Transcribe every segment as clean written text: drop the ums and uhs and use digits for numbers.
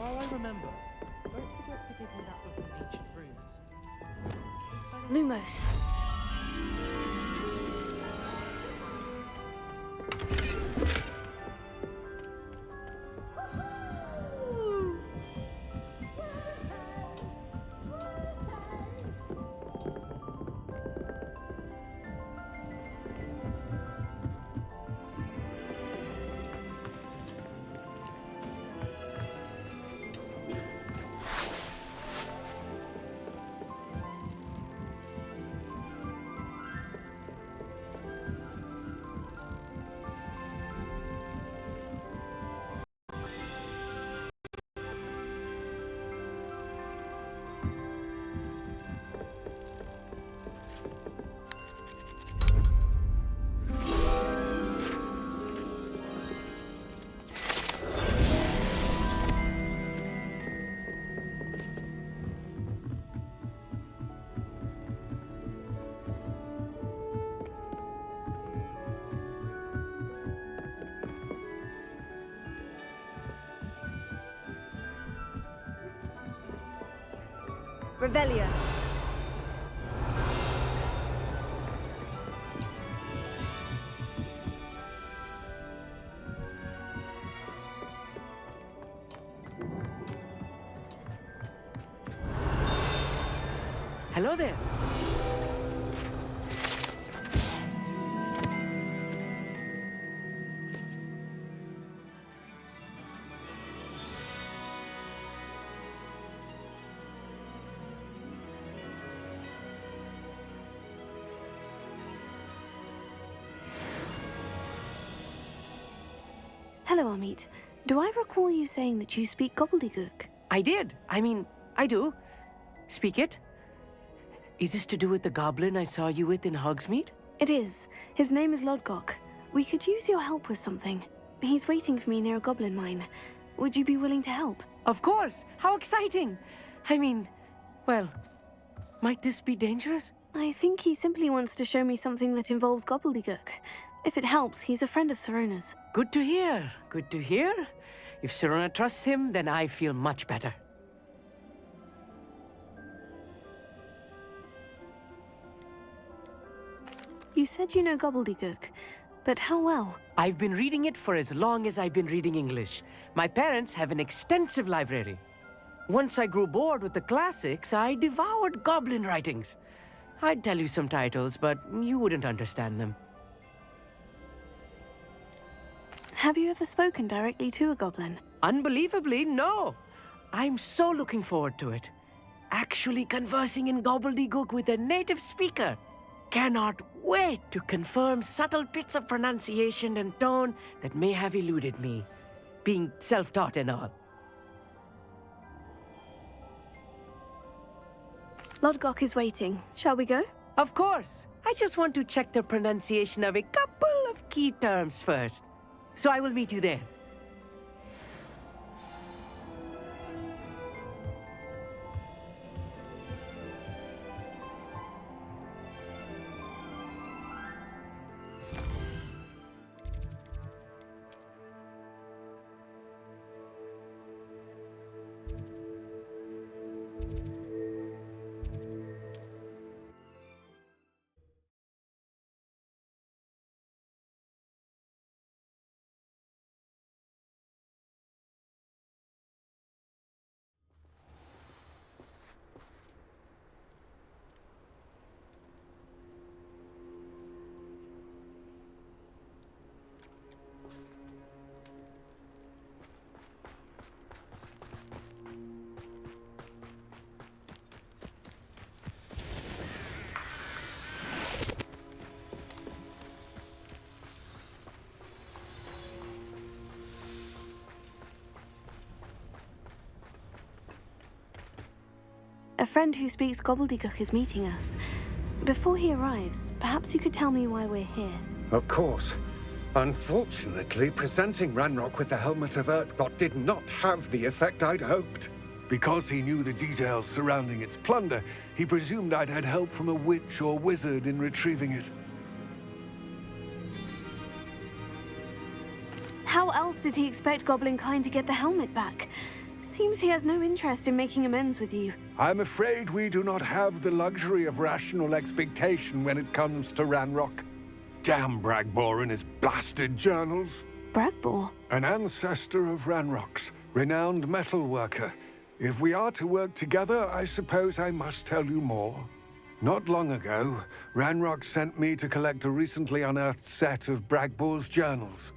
while I remember, don't forget to give me that book of ancient runes. Lumos. Revelio. Hello there. Hello, Amit. Do I recall you saying that you speak gobbledygook? I did. I do. Speak it. Is this to do with the goblin I saw you with in Hogsmeade? It is. His name is Lodgok. We could use your help with something. He's waiting for me near a goblin mine. Would you be willing to help? Of course! How exciting! Well, might this be dangerous? I think he simply wants to show me something that involves gobbledygook. If it helps, he's a friend of Sirona's. Good to hear. Good to hear. If Sirona trusts him, then I feel much better. You said you know gobbledygook, but how well? I've been reading it for as long as I've been reading English. My parents have an extensive library. Once I grew bored with the classics, I devoured goblin writings. I'd tell you some titles, but you wouldn't understand them. Have you ever spoken directly to a goblin? Unbelievably, no. I'm so looking forward to it. Actually conversing in gobbledygook with a native speaker. Cannot wait to confirm subtle bits of pronunciation and tone that may have eluded me, being self-taught and all. Lodgok is waiting. Shall we go? Of course. I just want to check the pronunciation of a couple of key terms first. So I will meet you there. A friend who speaks gobbledygook is meeting us. Before he arrives, perhaps you could tell me why we're here. Of course. Unfortunately, presenting Ranrock with the Helmet of Urtkot did not have the effect I'd hoped. Because he knew the details surrounding its plunder, he presumed I'd had help from a witch or wizard in retrieving it. How else did he expect Goblinkind to get the helmet back? Seems he has no interest in making amends with you. I'm afraid we do not have the luxury of rational expectation when it comes to Ranrock. Damn Bragbor and his blasted journals. Bragbor? An ancestor of Ranrock's, renowned metal worker. If we are to work together, I suppose I must tell you more. Not long ago, Ranrock sent me to collect a recently unearthed set of Bragbor's journals.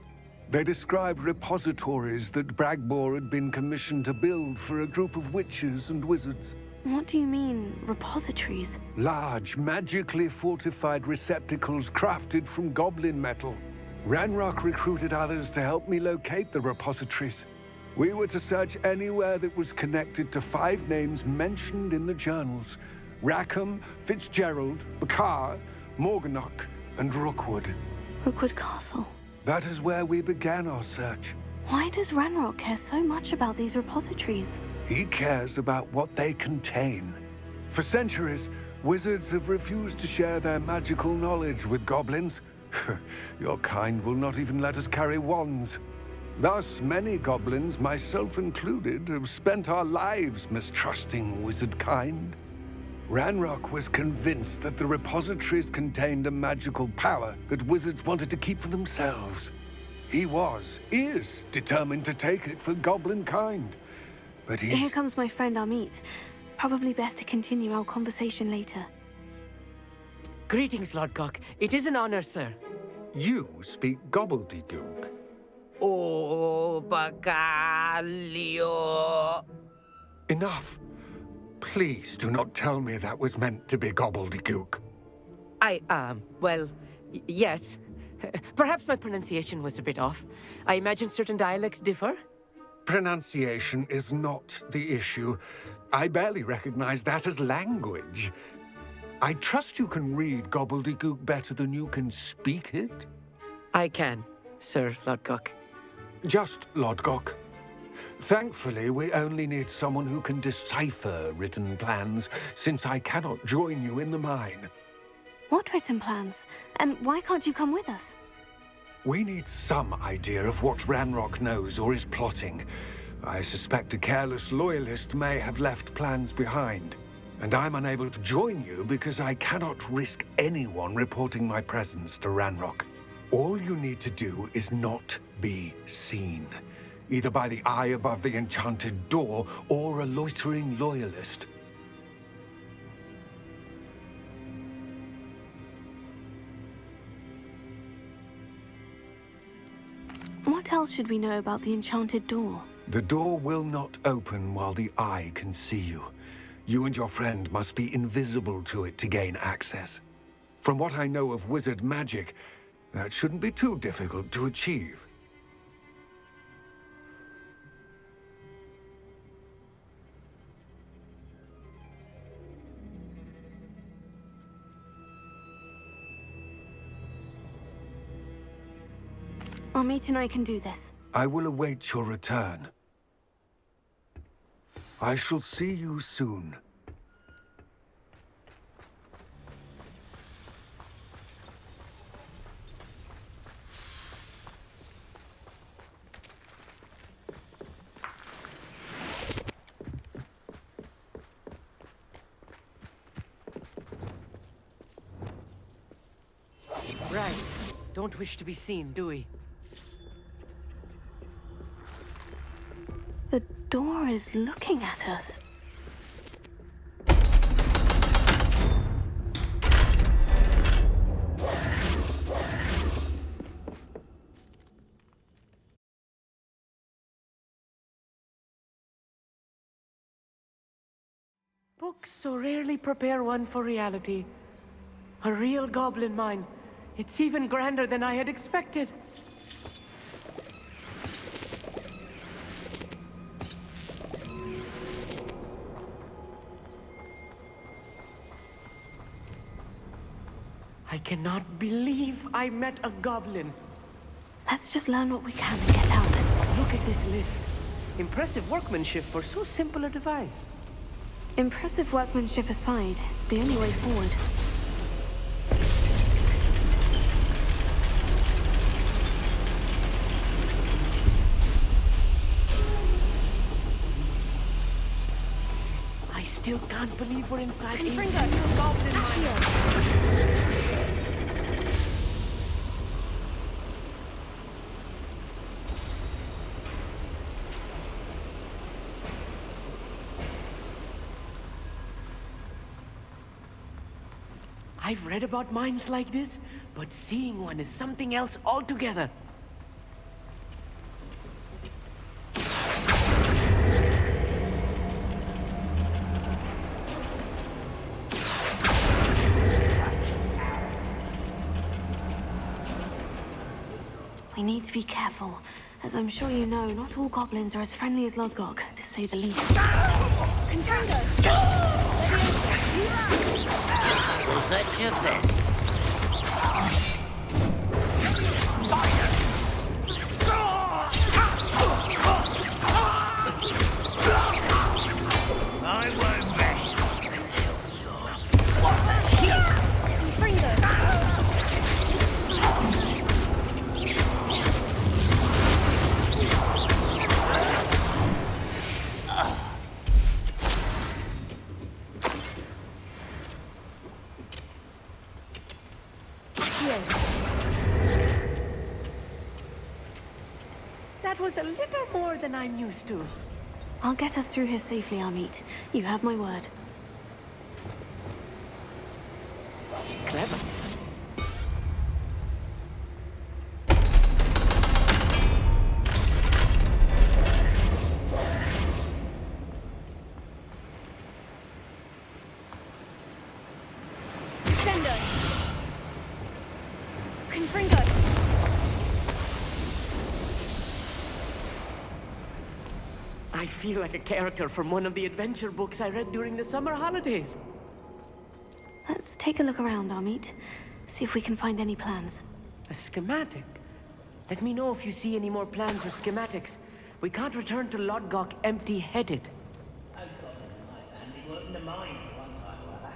They described repositories that Bragbor had been commissioned to build for a group of witches and wizards. What do you mean, repositories? Large, magically fortified receptacles crafted from goblin metal. Ranrock recruited others to help me locate the repositories. We were to search anywhere that was connected to 5 names mentioned in the journals: Rackham, Fitzgerald, Bakar, Morganach, and Rookwood. Rookwood Castle. That is where we began our search. Why does Ranrock care so much about these repositories? He cares about what they contain. For centuries, wizards have refused to share their magical knowledge with goblins. Your kind will not even let us carry wands. Thus, many goblins, myself included, have spent our lives mistrusting wizard kind. Ranrock was convinced that the repositories contained a magical power that wizards wanted to keep for themselves. He is determined to take it for goblin kind. But Here comes my friend Amit. Probably best to continue our conversation later. Greetings, Lodgok. It is an honor, sir. You speak gobbledygook. Oh, Bagalio. Enough. Please do not tell me that was meant to be gobbledygook. Yes. Perhaps my pronunciation was a bit off. I imagine certain dialects differ. Pronunciation is not the issue. I barely recognize that as language. I trust you can read gobbledygook better than you can speak it? I can, Sir Lodgok. Just Lodgok. Thankfully, we only need someone who can decipher written plans, since I cannot join you in the mine. What written plans? And why can't you come with us? We need some idea of what Ranrock knows or is plotting. I suspect a careless loyalist may have left plans behind. And I'm unable to join you because I cannot risk anyone reporting my presence to Ranrock. All you need to do is not be seen, either by the eye above the enchanted door or a loitering loyalist. What else should we know about the enchanted door? The door will not open while the eye can see you. You and your friend must be invisible to it to gain access. From what I know of wizard magic, that shouldn't be too difficult to achieve. Amit and I can do this. I will await your return. I shall see you soon. Right. Don't wish to be seen, do we? The door is looking at us. Books so rarely prepare one for reality. A real goblin mine. It's even grander than I had expected. I cannot believe I met a goblin. Let's just learn what we can and get out. Look at this lift. Impressive workmanship for so simple a device. Impressive workmanship aside, it's the only way forward. still can't believe we're inside a Confringo. real goblin mine. I've read about mines like this, but seeing one is something else altogether. We need to be careful. As I'm sure you know, not all goblins are as friendly as Lodgok, to say the least. We'll fetch your best. I won't rest until you're... What's that? That was a little more than I'm used to. I'll get us through here safely, Amit. You have my word. Clever. Sender! Confringo! I feel like a character from one of the adventure books I read during the summer holidays. Let's take a look around, Amit. See if we can find any plans. A schematic? Let me know if you see any more plans or schematics. We can't return to Lodgok empty-headed. I've got it in my family working the mine for one time or other.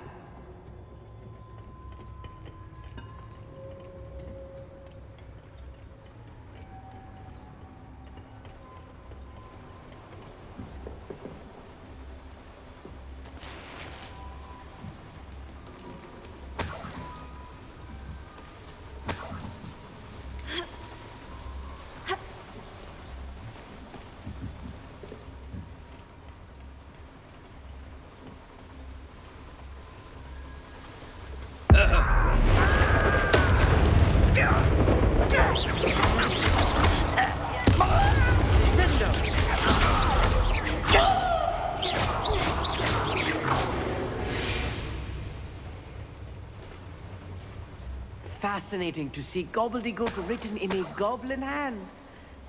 Fascinating to see gobbledygook written in a goblin hand.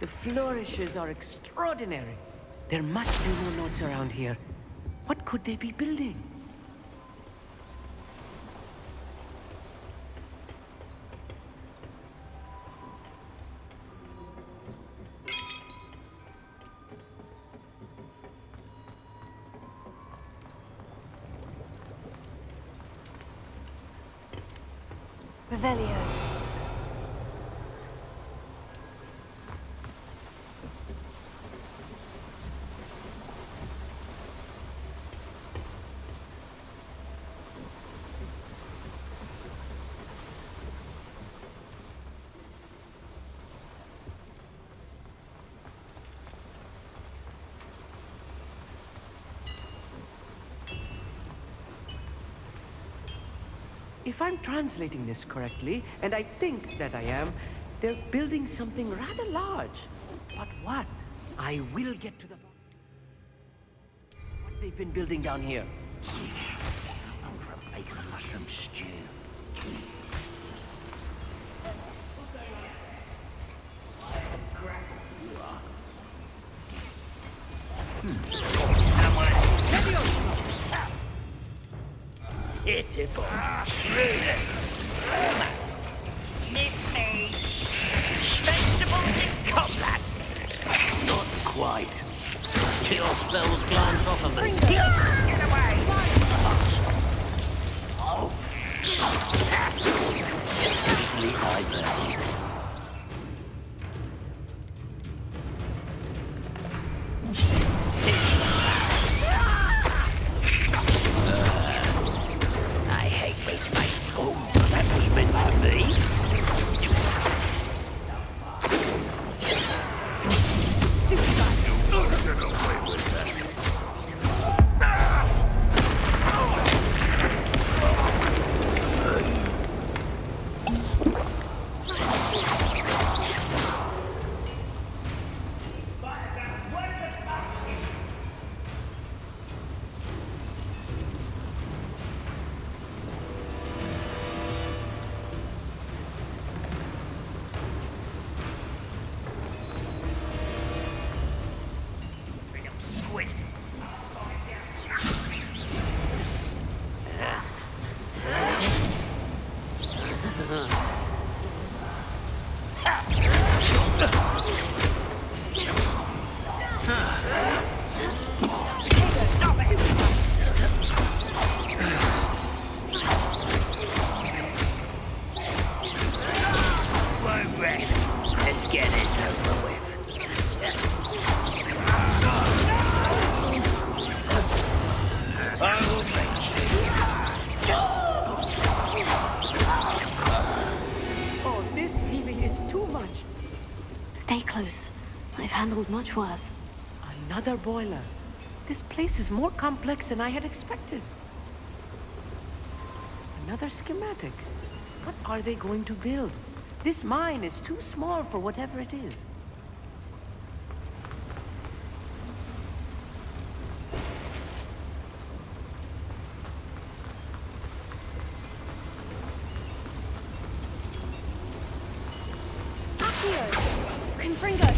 The flourishes are extraordinary. There must be more notes around here. What could they be building? Revelio. If I'm translating this correctly, and I think that I am, they're building something rather large. But what? I will get to the bottom. What they've been building down here. I'm for a bacon and mushroom stew. Pitiful. Almost. Missed me. Vegetables in combat. Not quite. Kill spells glance off of me. Get away! Oh. Easily hide handled much worse. Another boiler. This place is more complex than I had expected. Another schematic. What are they going to build? This mine is too small for whatever it is. Confringo!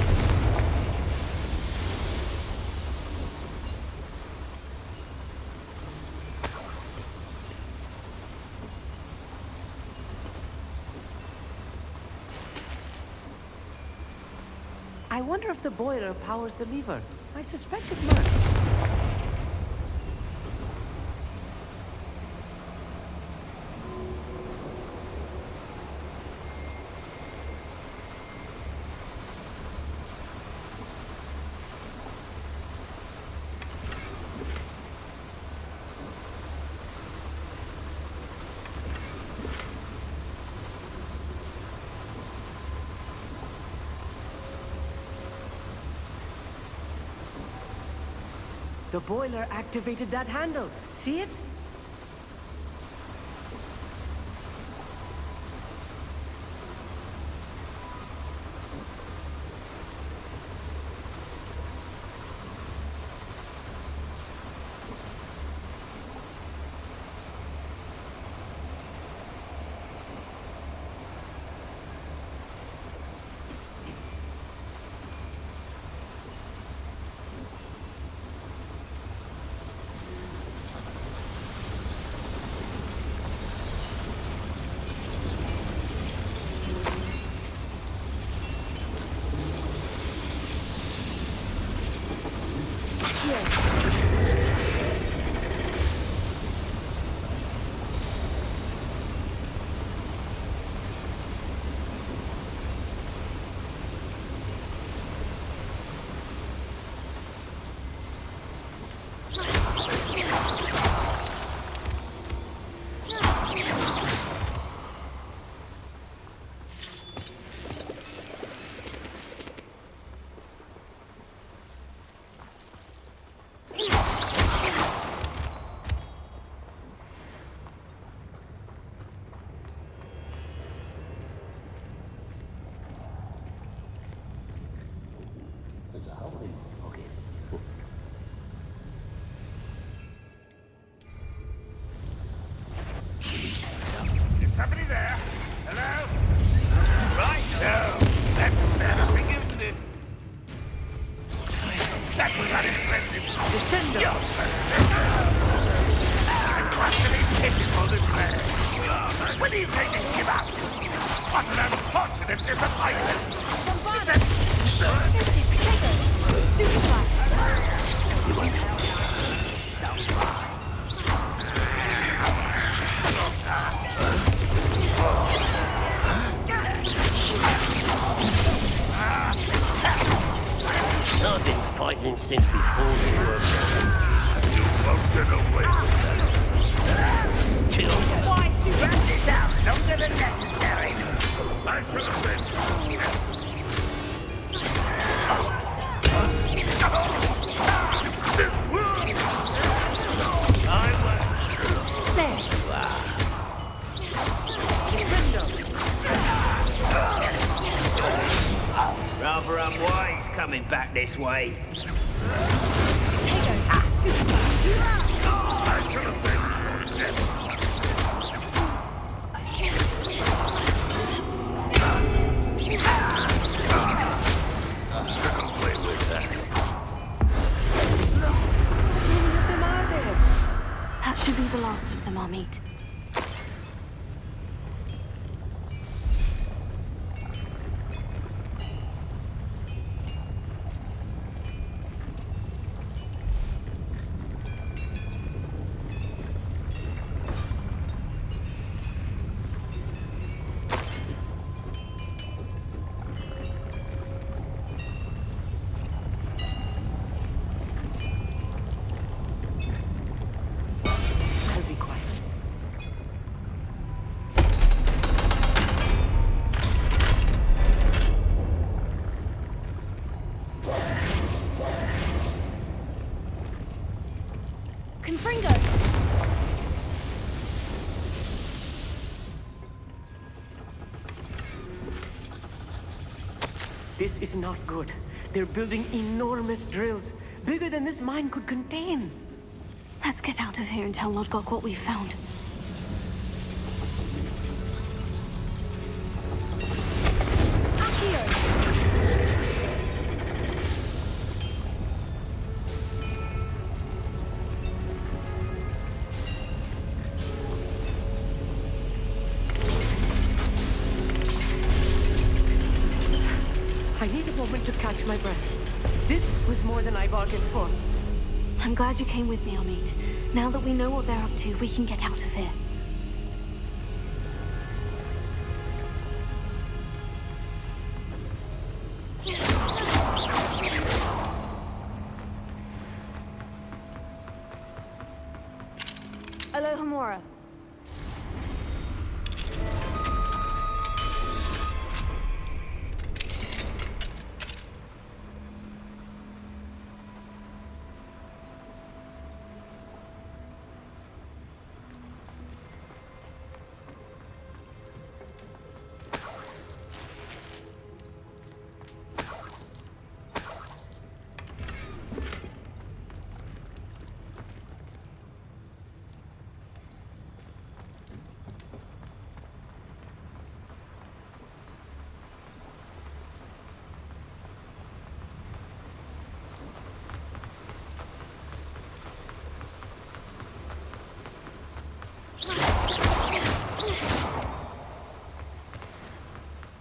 I wonder if the boiler powers the lever. I suspect it must. The boiler activated that handle. See it? Somebody there? Hello? Right, no. That's embarrassing, isn't it? That was unimpressive. Descendo! I'm utterly pitiful, this man. When are you going to give up? What an unfortunate disappointment. I've been fighting since before you were born. You won't get away with that. Kill Why, Stu? This out longer than necessary. I should have been. Rather unwise coming back this way. That should be the last of them, I'll meet. Fringo! This is not good. They're building enormous drills, bigger than this mine could contain. Let's get out of here and tell Lodgok what we've found. Accio! I need a moment to catch my breath. This was more than I bargained for. I'm glad you came with me, Amit. Now that we know what they're up to, we can get out of here. Alohomora.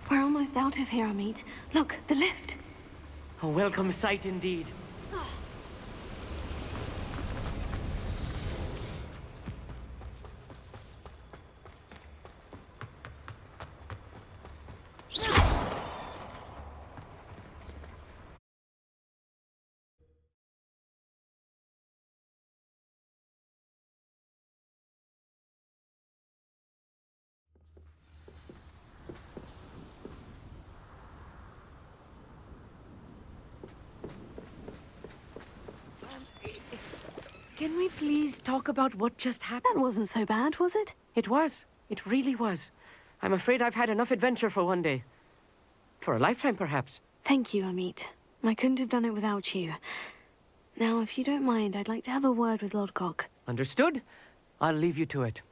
We're almost out of here, Amit. Look, the lift. A welcome sight indeed. Can we please talk about what just happened? That wasn't so bad, was it? It was. It really was. I'm afraid I've had enough adventure for one day. For a lifetime, perhaps. Thank you, Amit. I couldn't have done it without you. Now, if you don't mind, I'd like to have a word with Lodgok. Understood? I'll leave you to it.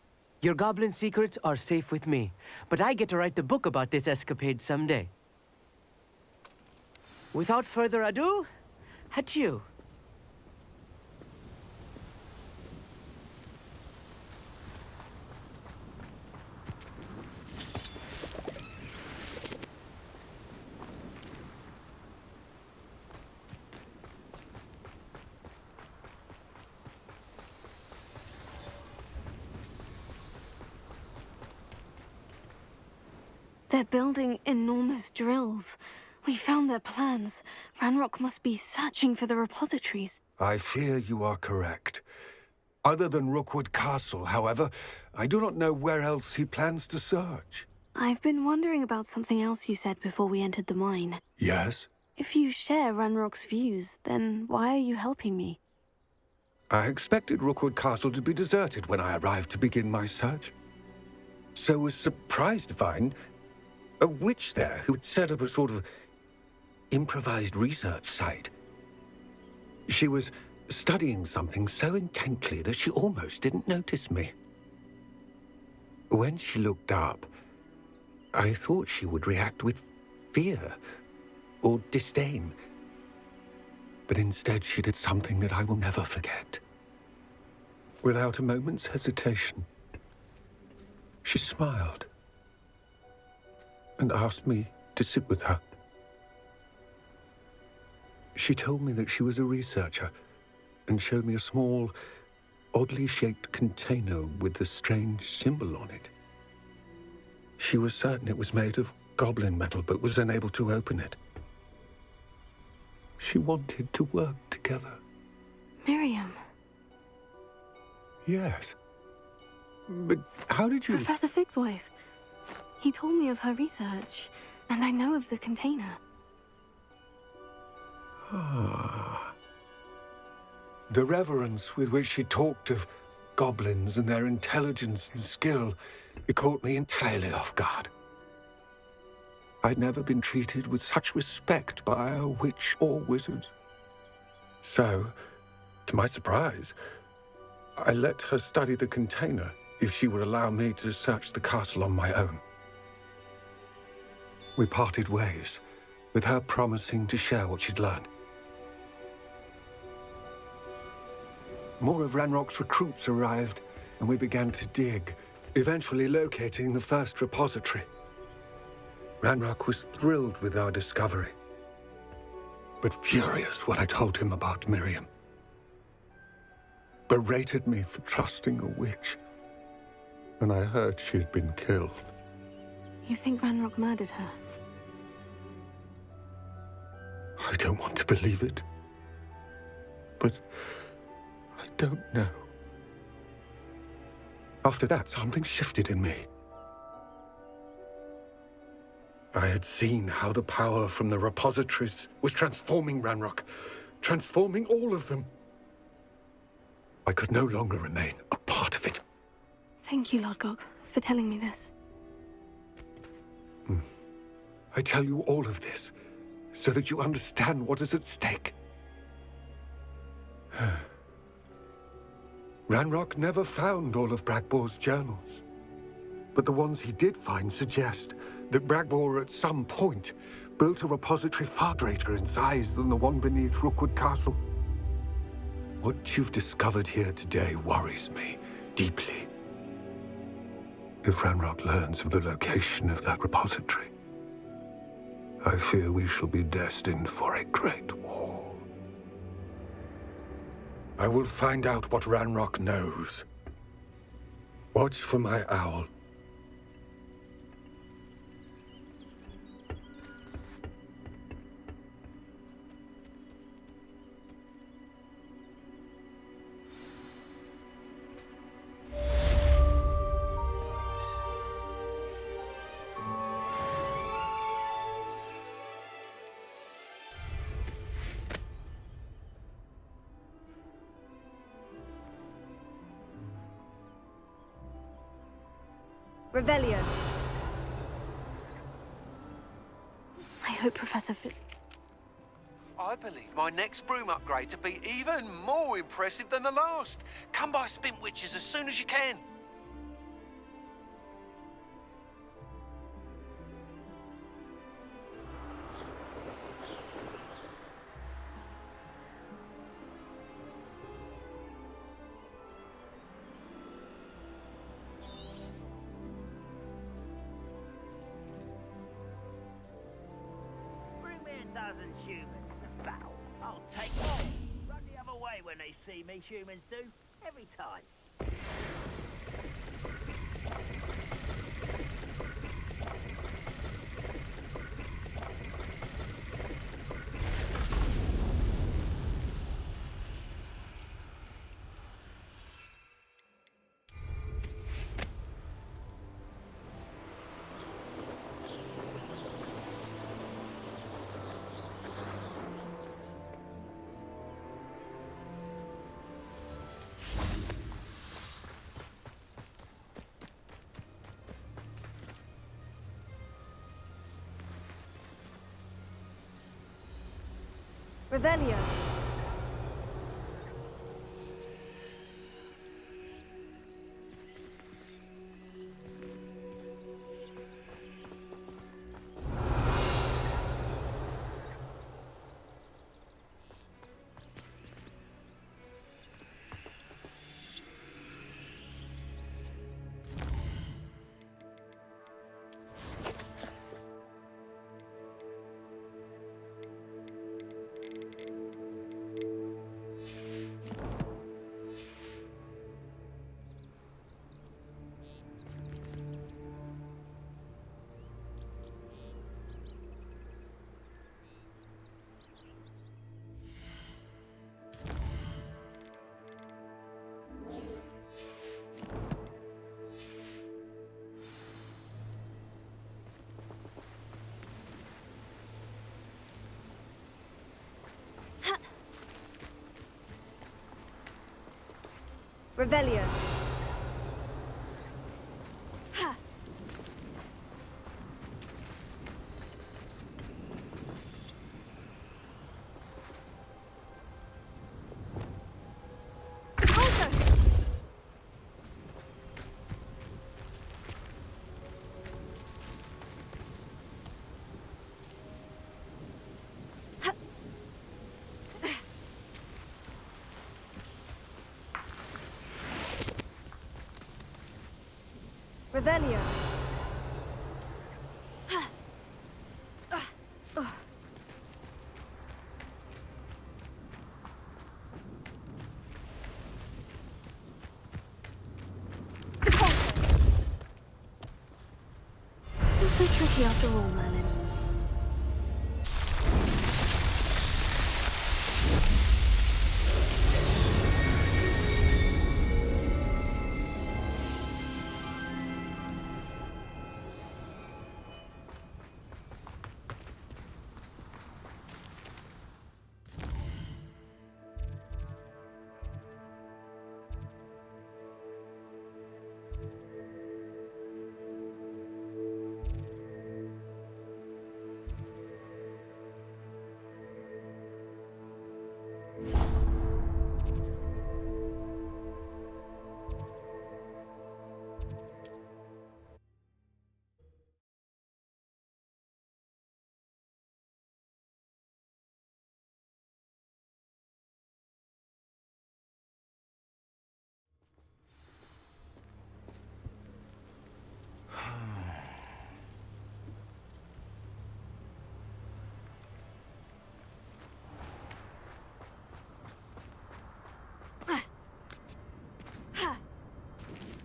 Your goblin secrets are safe with me, but I get to write the book about this escapade someday. Without further ado, adieu. They're building enormous drills. We found their plans. Ranrock must be searching for the repositories. I fear you are correct. Other than Rookwood Castle, however, I do not know where else he plans to search. I've been wondering about something else you said before we entered the mine. Yes? If you share Ranrock's views, then why are you helping me? I expected Rookwood Castle to be deserted when I arrived to begin my search. So was surprised to find a witch there who had set up a sort of improvised research site. She was studying something so intently that she almost didn't notice me. When she looked up, I thought she would react with fear or disdain. But instead she did something that I will never forget. Without a moment's hesitation, she smiled and asked me to sit with her. She told me that she was a researcher and showed me a small, oddly shaped container with a strange symbol on it. She was certain it was made of goblin metal, but was unable to open it. She wanted to work together. Miriam. Yes. But how did you... Professor Fig's wife. He told me of her research, and I know of the container. Ah. The reverence with which she talked of goblins and their intelligence and skill, it caught me entirely off guard. I'd never been treated with such respect by a witch or wizard. So, to my surprise, I let her study the container if she would allow me to search the castle on my own. We parted ways, with her promising to share what she'd learned. More of Ranrock's recruits arrived, and we began to dig, eventually locating the first repository. Ranrock was thrilled with our discovery, but furious when I told him about Miriam. Berated me for trusting a witch, and I heard she had been killed. You think Ranrock murdered her? I don't want to believe it, but I don't know. After that, something shifted in me. I had seen how the power from the repositories was transforming Ranrock, transforming all of them. I could no longer remain a part of it. Thank you, Lodgok, for telling me this. I tell you all of this so that you understand what is at stake. Ranrock never found all of Bragbor's journals, but the ones he did find suggest that Bragbor at some point built a repository far greater in size than the one beneath Rookwood Castle. What you've discovered here today worries me deeply. If Ranrock learns of the location of that repository, I fear we shall be destined for a great war. I will find out what Ranrock knows. Watch for my owl. Revelio. I hope Professor Fitz... I believe my next broom upgrade to be even more impressive than the last. Come by Spint Witches as soon as you can. Bring me a dozen humans to battle. I'll take them. Run the other way when they see me, humans do. Every time. Revelio. Revelio. Ha! Also! Revelio. Not so tricky after all, Merlin.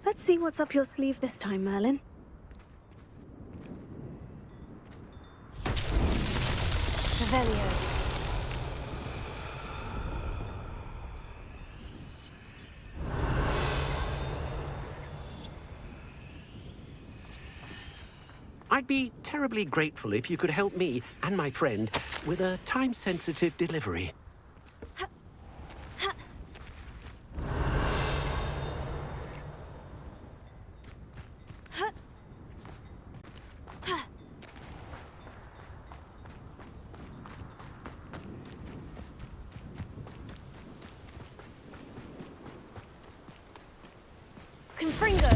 Let's see what's up your sleeve this time, Merlin. Revelio. I'd be terribly grateful if you could help me and my friend with a time-sensitive delivery. Confringo!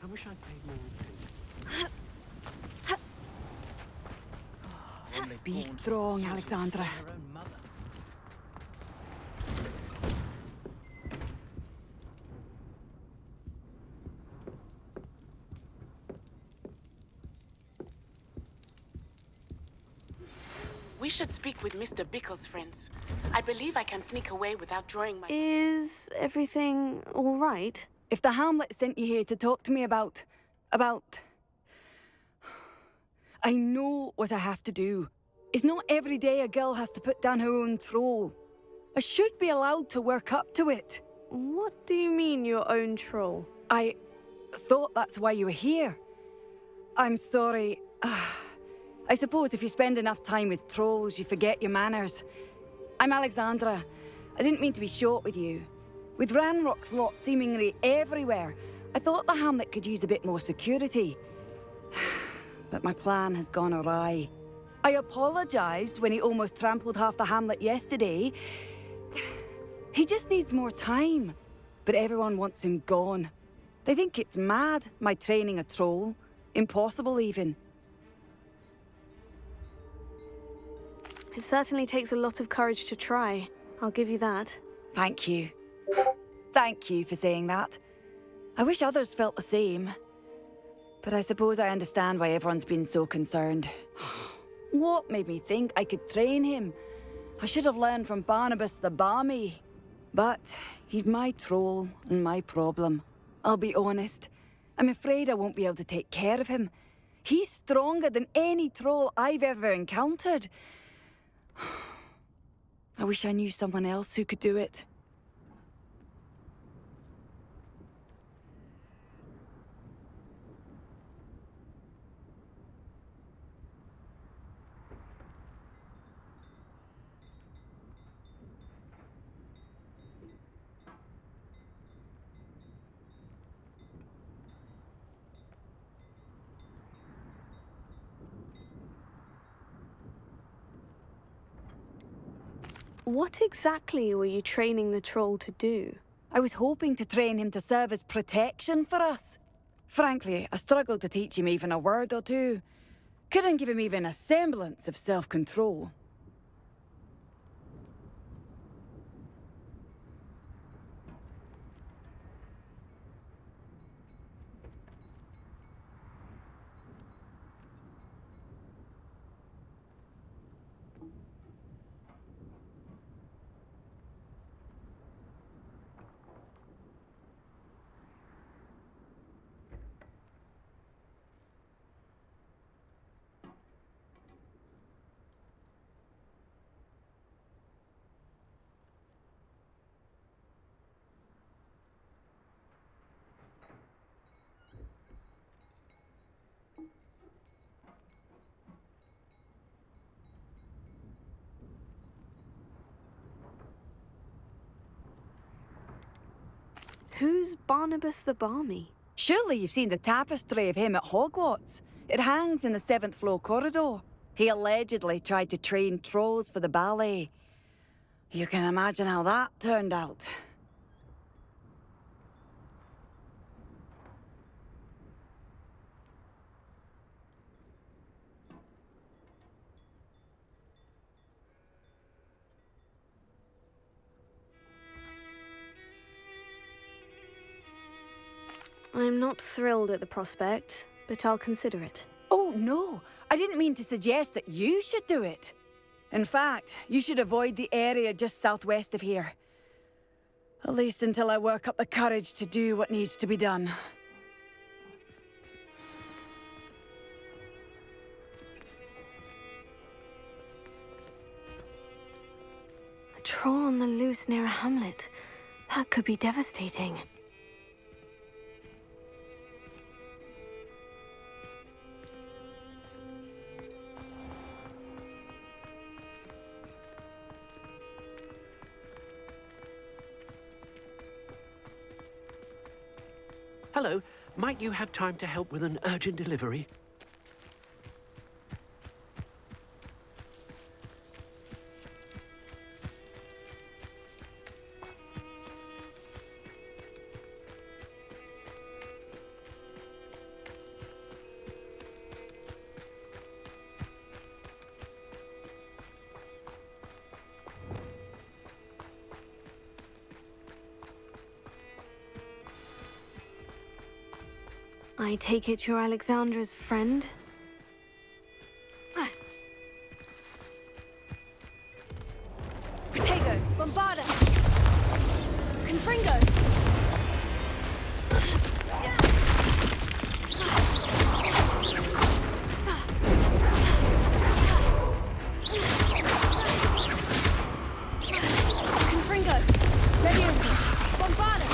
I wish I'd paid more attention. Be strong, Alexandra. We should speak with Mr. Bickle's friends. I believe I can sneak away without drawing my... Is everything all right? If the Hamlet sent you here to talk to me about... I know what I have to do. It's not every day a girl has to put down her own troll. I should be allowed to work up to it. What do you mean, your own troll? I thought that's why you were here. I'm sorry. I suppose if you spend enough time with trolls, you forget your manners. I'm Alexandra. I didn't mean to be short with you. With Ranrock's lot seemingly everywhere, I thought the Hamlet could use a bit more security. But my plan has gone awry. I apologised when he almost trampled half the Hamlet yesterday. He just needs more time. But everyone wants him gone. They think it's mad, my training a troll. Impossible, even. It certainly takes a lot of courage to try. I'll give you that. Thank you. Thank you for saying that. I wish others felt the same. But I suppose I understand why everyone's been so concerned. What made me think I could train him? I should have learned from Barnabas the Barmy. But he's my troll and my problem. I'll be honest. I'm afraid I won't be able to take care of him. He's stronger than any troll I've ever encountered. I wish I knew someone else who could do it. What exactly were you training the troll to do? I was hoping to train him to serve as protection for us. Frankly, I struggled to teach him even a word or two. Couldn't give him even a semblance of self-control. Who's Barnabas the Barmy? Surely you've seen the tapestry of him at Hogwarts. It hangs in the 7th floor corridor. He allegedly tried to train trolls for the ballet. You can imagine how that turned out. I'm not thrilled at the prospect, but I'll consider it. Oh, no. I didn't mean to suggest that you should do it. In fact, you should avoid the area just southwest of here. At least until I work up the courage to do what needs to be done. A troll on the loose near a hamlet. That could be devastating. Hello, might you have time to help with an urgent delivery? I take it you're Alexandra's friend? Protego! Bombarda! Confringo! Confringo! Leviosa! Bombarda!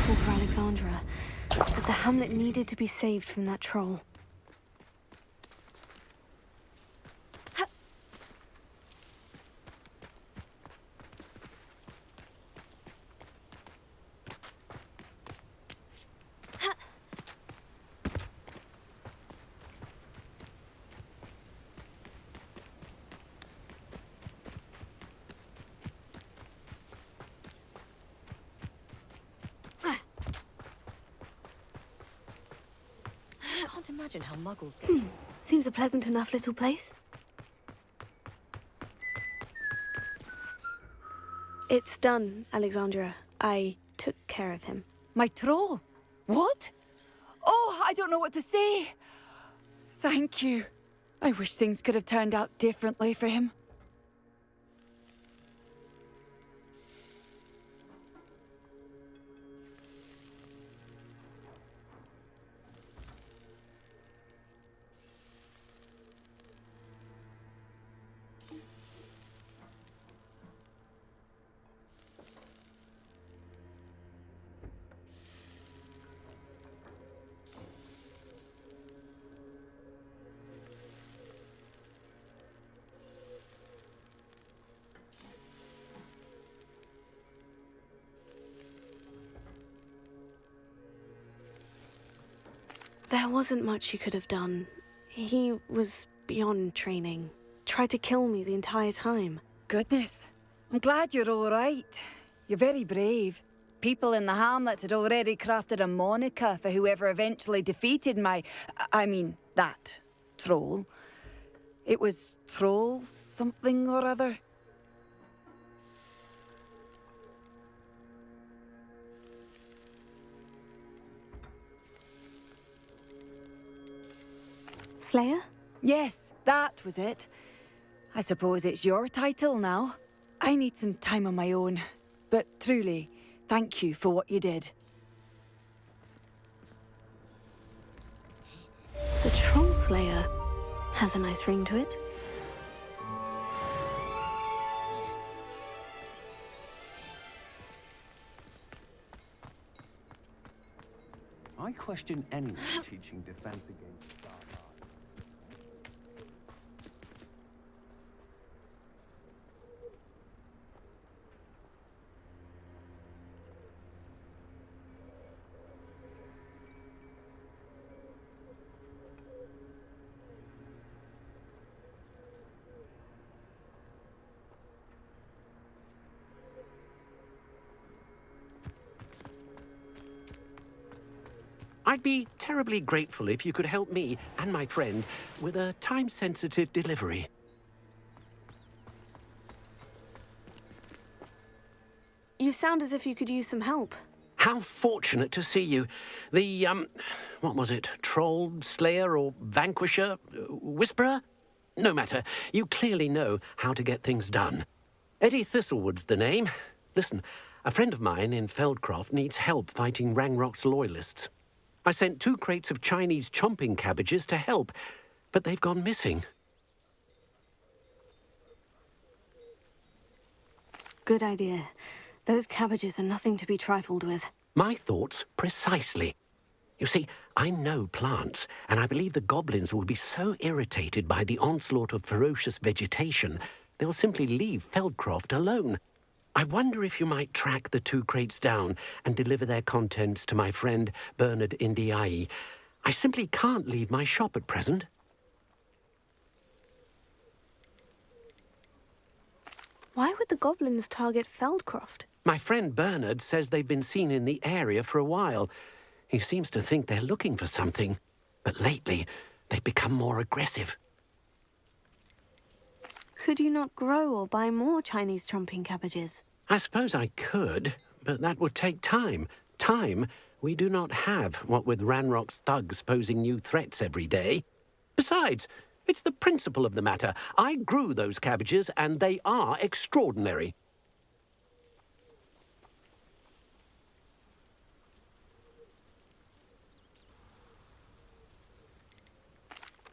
awful for Alexandra, but the hamlet needed to be saved from that troll. I can't imagine how muggles get. Seems a pleasant enough little place. It's done, Alexandra. I took care of him. My troll? What? Oh, I don't know what to say. Thank you. I wish things could have turned out differently for him. There wasn't much you could have done. He was beyond training. Tried to kill me the entire time. Goodness. I'm glad you're all right. You're very brave. People in the hamlet had already crafted a moniker for whoever eventually defeated that troll. It was Troll something or other. Slayer? Yes, that was it. I suppose it's your title now. I need some time on my own. But truly, thank you for what you did. The Troll Slayer has a nice ring to it. I question anyone teaching defense against the dark arts. I'd be terribly grateful if you could help me and my friend with a time-sensitive delivery. You sound as if you could use some help. How fortunate to see you. The, what was it? Troll, Slayer, or Vanquisher? Whisperer? No matter. You clearly know how to get things done. Eddie Thistlewood's the name. Listen, a friend of mine in Feldcroft needs help fighting Rangrock's loyalists. I sent 2 crates of Chinese chomping cabbages to help, but they've gone missing. Good idea. Those cabbages are nothing to be trifled with. My thoughts precisely. You see, I know plants, and I believe the goblins will be so irritated by the onslaught of ferocious vegetation, they'll simply leave Feldcroft alone. I wonder if you might track the 2 crates down and deliver their contents to my friend Bernard Indiai. I simply can't leave my shop at present. Why would the goblins target Feldcroft? My friend Bernard says they've been seen in the area for a while. He seems to think they're looking for something, but lately they've become more aggressive. Could you not grow or buy more Chinese chomping cabbages? I suppose I could, but that would take time. Time we do not have, what with Ranrock's thugs posing new threats every day. Besides, it's the principle of the matter. I grew those cabbages, and they are extraordinary.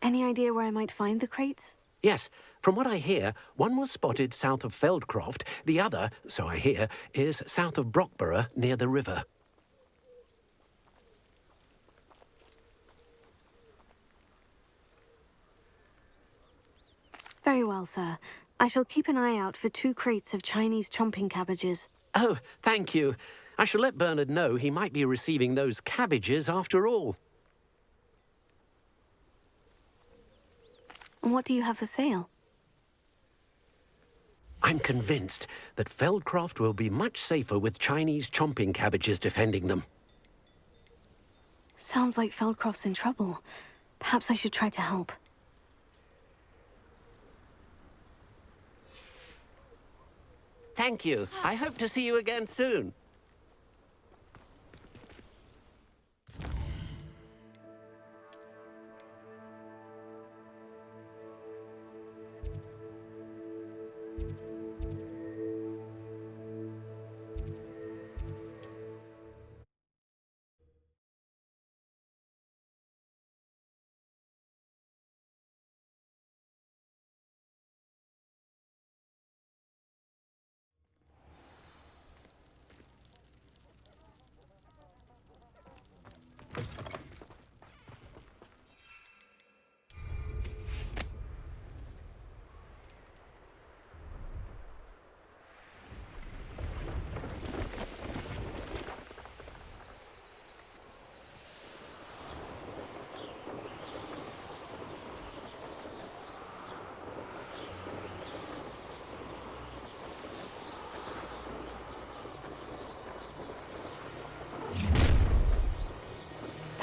Any idea where I might find the crates? Yes, from what I hear, one was spotted south of Feldcroft, the other, so I hear, is south of Brockborough near the river. Very well, sir. I shall keep an eye out for 2 crates of Chinese chomping cabbages. Oh, thank you. I shall let Bernard know he might be receiving those cabbages after all. And what do you have for sale? I'm convinced that Feldcroft will be much safer with Chinese chomping cabbages defending them. Sounds like Feldcroft's in trouble. Perhaps I should try to help. Thank you. I hope to see you again soon.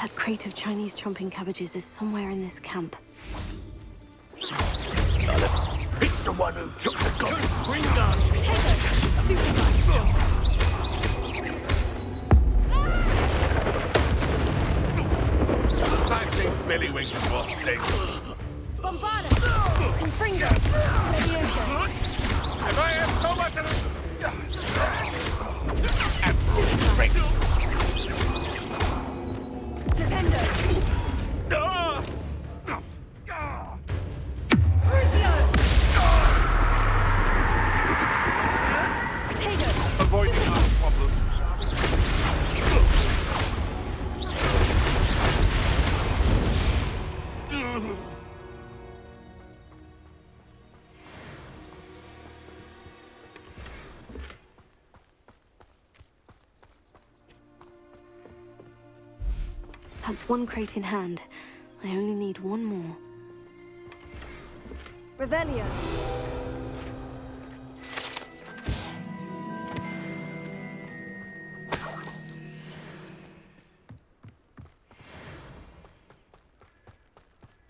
That crate of Chinese chomping cabbages is somewhere in this camp. It's the one who took the gun. Bring gun. I think Billy Winks was stable. Bombada! Confringo! Leviosa! If I have so much of and straight. Flipendo! No! Crucio! Potato! Avoiding our problems. That's 1 crate in hand. I only need 1 more. Revelio.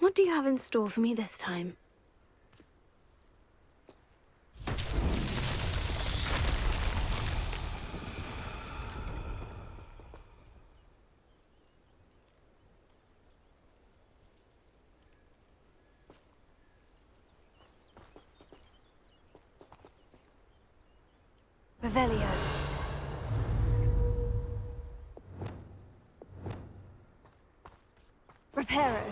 What do you have in store for me this time? Revelio. Reparo.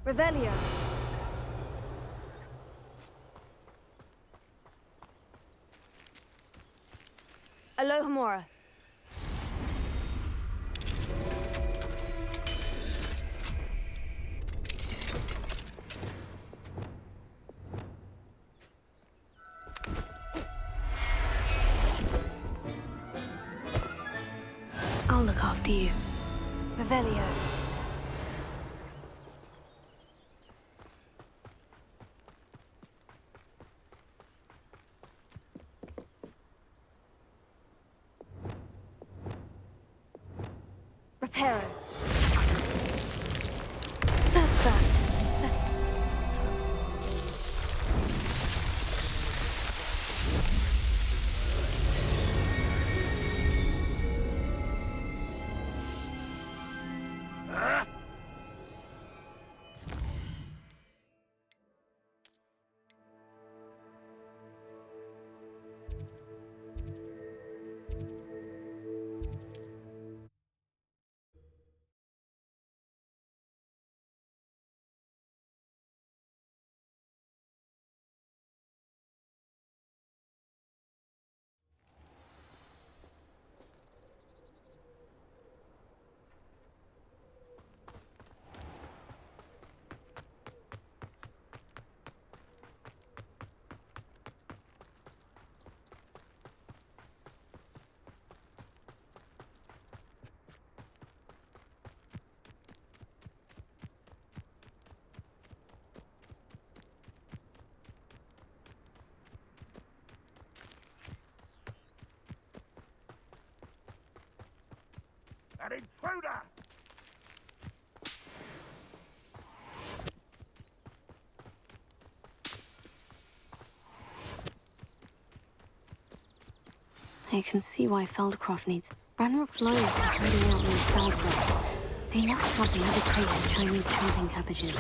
Revelio. Alohomora. I'll look after you. Revelio. Reparo. That's that. An intruder! I can see why Feldcroft needs. Ranrock's loyalists are hiding out near Feldcroft. They must have another crate of Chinese chomping cabbages.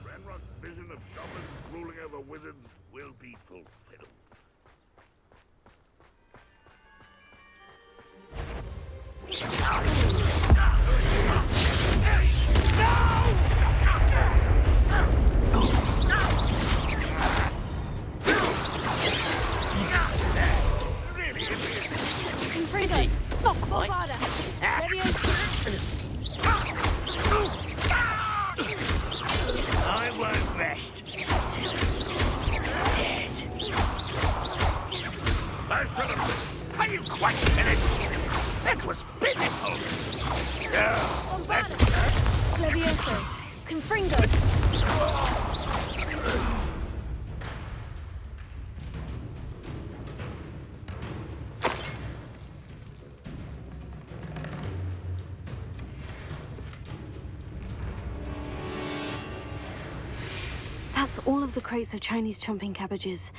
Ranrock's vision of goblins ruling over wizards will be fulfilled. Confringo! Not quite! I won't rest. Dead. Are you quite finished? That was pitiful. Levioso! Confringo! That's all of the crates of Chinese chomping cabbages.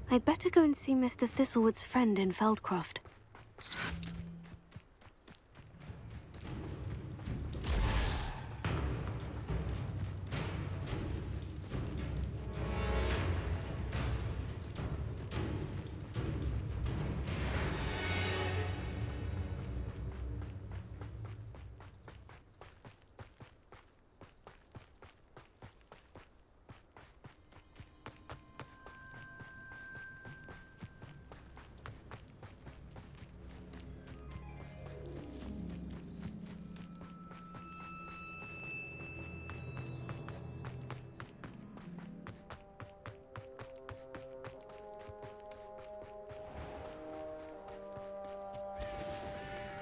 I'd better go and see Mr. Thistlewood's friend in Feldcroft.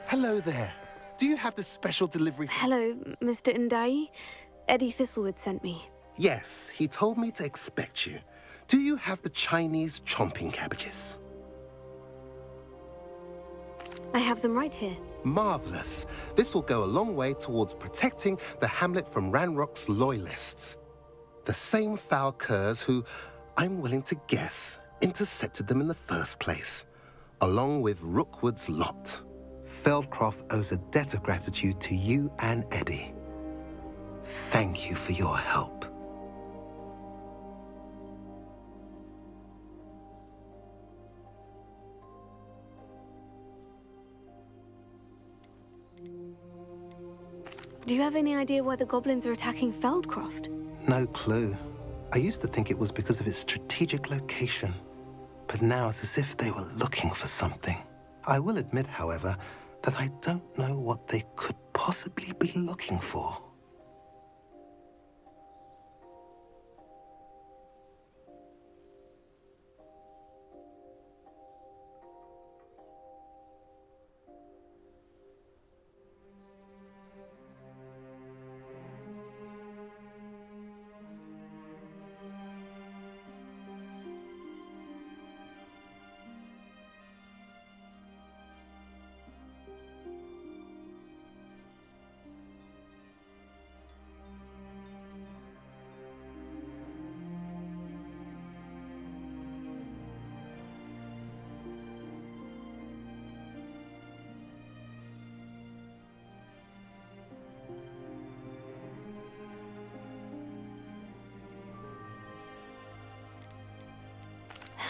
Hello there. Do you have the special delivery? Hello, Mr. Ndai. Eddie Thistlewood sent me. Yes, he told me to expect you. Do you have the Chinese chomping cabbages? I have them right here. Marvelous. This will go a long way towards protecting the hamlet from Ranrock's loyalists. The same foul curs who, I'm willing to guess, intercepted them in the first place, along with Rookwood's lot. Feldcroft owes a debt of gratitude to you and Eddie. Thank you for your help. Do you have any idea why the goblins are attacking Feldcroft? No clue. I used to think it was because of its strategic location, but now it's as if they were looking for something. I will admit, however, that I don't know what they could possibly be looking for.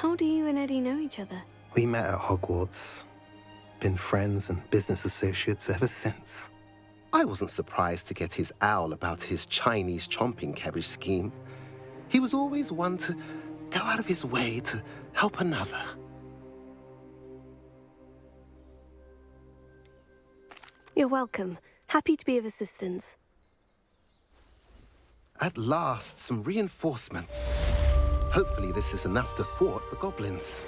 How do you and Eddie know each other? We met at Hogwarts. Been friends and business associates ever since. I wasn't surprised to get his owl about his Chinese chomping cabbage scheme. He was always one to go out of his way to help another. You're welcome. Happy to be of assistance. At last, some reinforcements. Hopefully this is enough to thwart the goblins.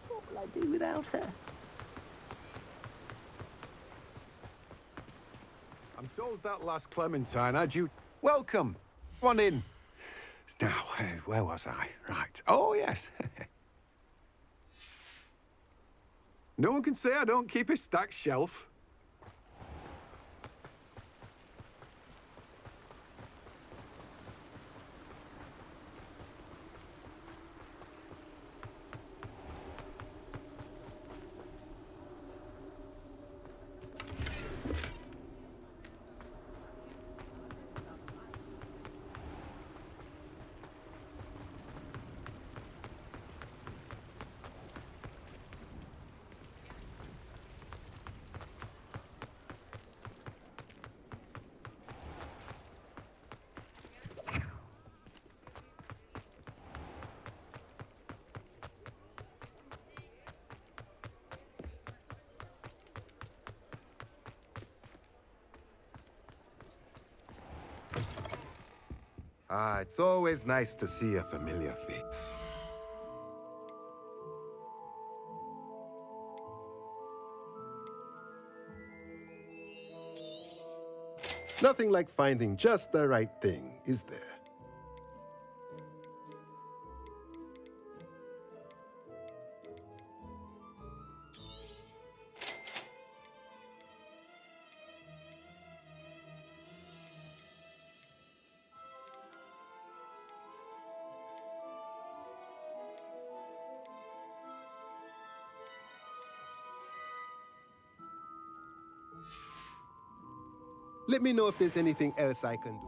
What will I do without her? I'm told that last Clementine had you... Welcome. Come on in. Now, where was I? Right. Oh, yes. No one can say I don't keep a stacked shelf. Ah, it's always nice to see a familiar face. Nothing like finding just the right thing, is there? Let me know if there's anything else I can do.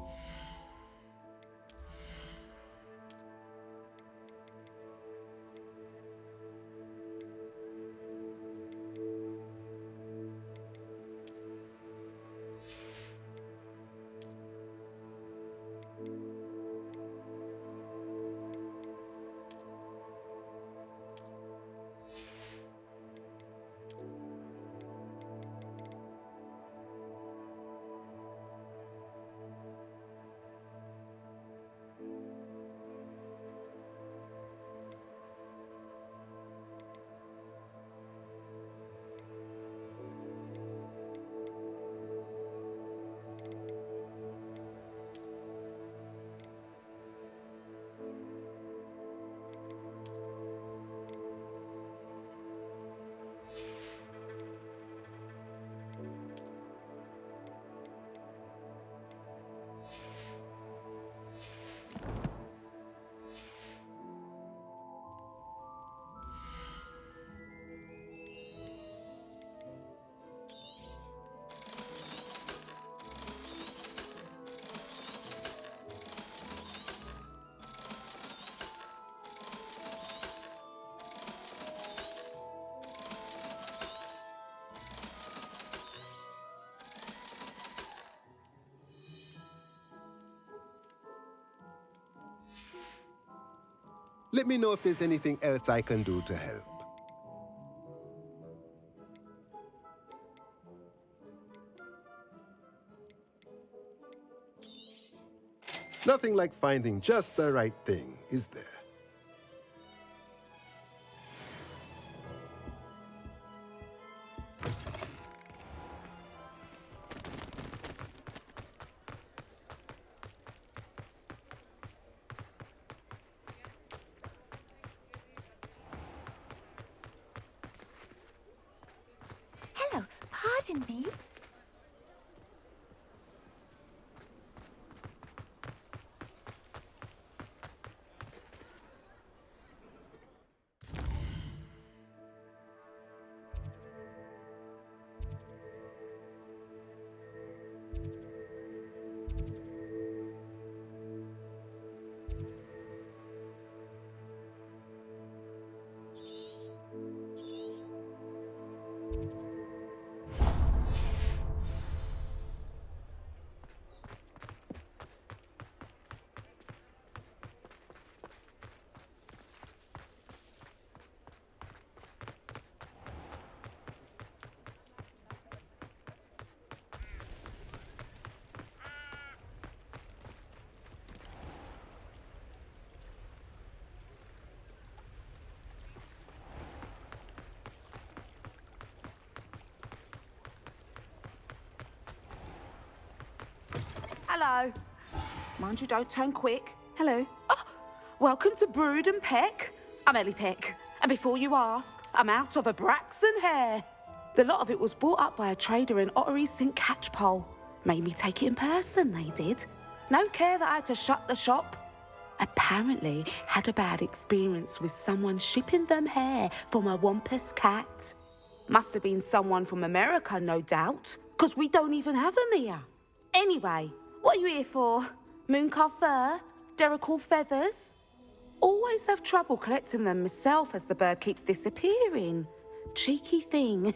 Let me know if there's anything else I can do to help. Nothing like finding just the right thing, is there? Hello, pardon me. Hello. Mind you don't turn quick. Hello. Oh, welcome to Brood and Peck. I'm Ellie Peck. And before you ask, I'm out of a Braxton hair. The lot of it was bought up by a trader in Ottery St. Catchpole. Made me take it in person, they did. No care that I had to shut the shop. Apparently had a bad experience with someone shipping them hair from a Wampus cat. Must have been someone from America, no doubt, because we don't even have them here. Anyway, what are you here for? Mooncalf fur? Derrickle feathers? Always have trouble collecting them myself as the bird keeps disappearing. Cheeky thing.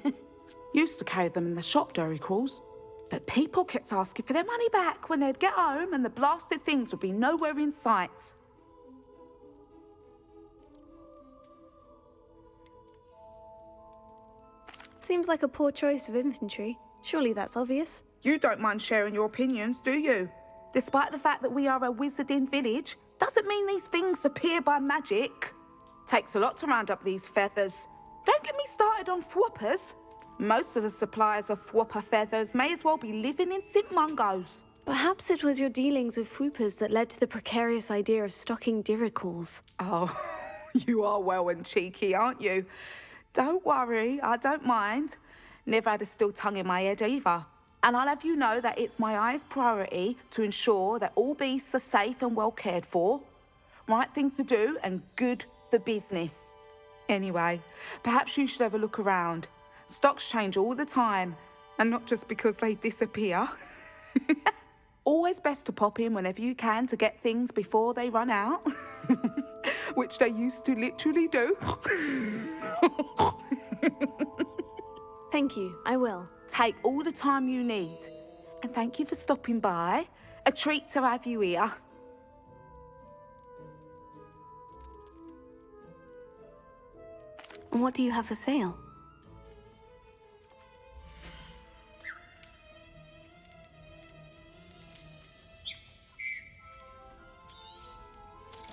Used to carry them in the shop, Derricles. But people kept asking for their money back when they'd get home and the blasted things would be nowhere in sight. Seems like a poor choice of infantry. Surely that's obvious. You don't mind sharing your opinions, do you? Despite the fact that we are a wizarding village, doesn't mean these things appear by magic. Takes a lot to round up these feathers. Don't get me started on thwoppers. Most of the suppliers of thwopper feathers may as well be living in St. Mungo's. Perhaps it was your dealings with Fwoopers that led to the precarious idea of stocking diricles. Oh, you are well and cheeky, aren't you? Don't worry, I don't mind. Never had a still tongue in my head either. And I'll have you know that it's my highest priority to ensure that all beasts are safe and well cared for. Right thing to do and good for business. Anyway, perhaps you should have a look around. Stocks change all the time, and not just because they disappear. Always best to pop in whenever you can to get things before they run out. Which they used to literally do. Thank you, I will. Take all the time you need. And thank you for stopping by. A treat to have you here. And what do you have for sale?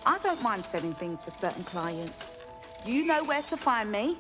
I don't mind selling things for certain clients. You know where to find me.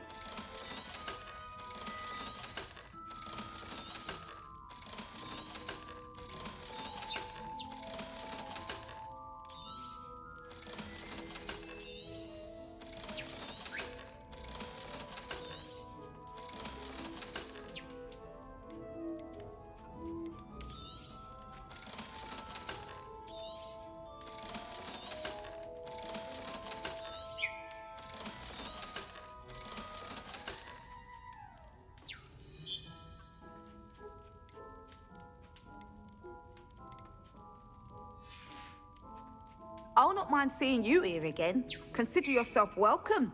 I'll not mind seeing you here again. Consider yourself welcome.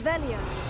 Revelia.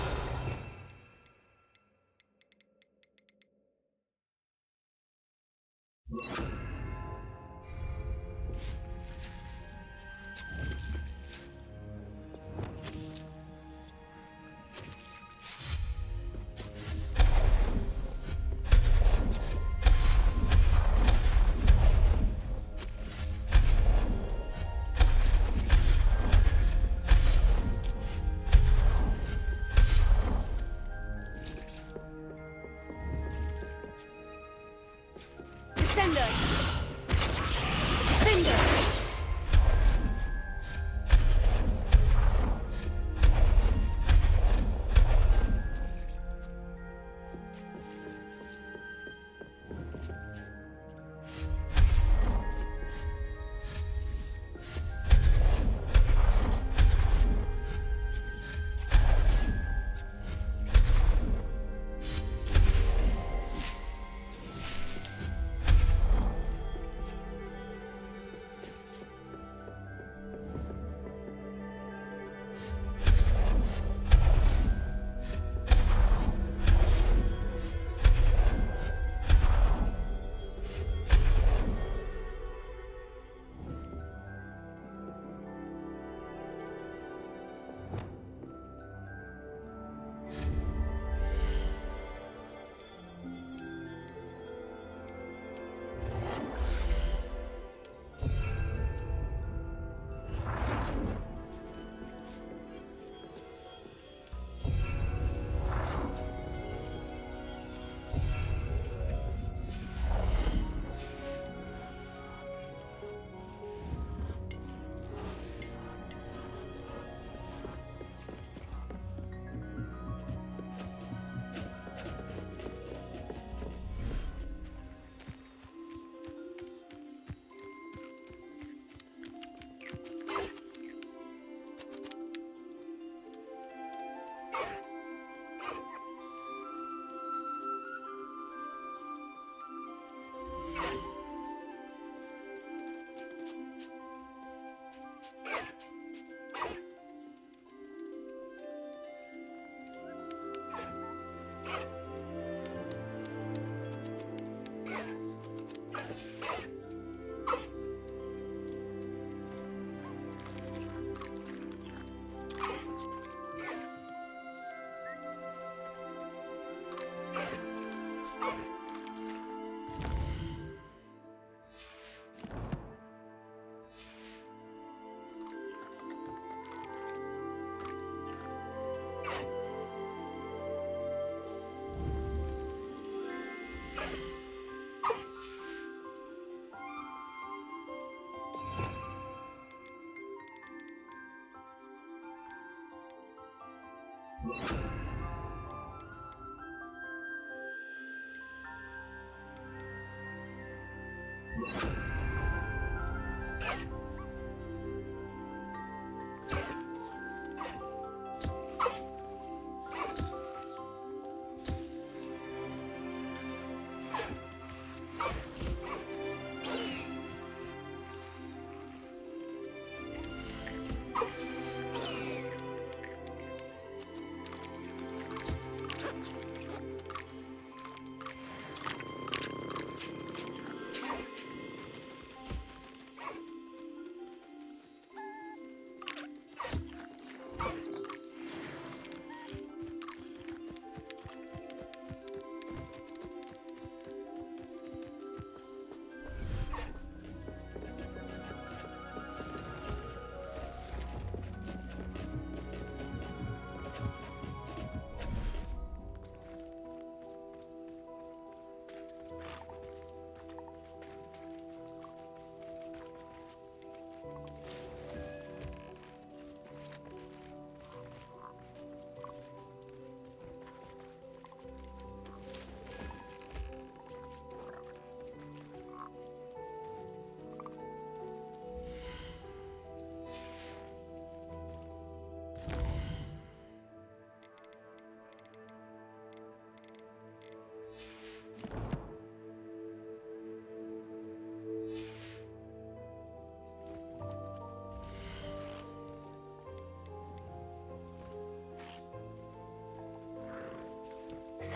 Descender! Defender!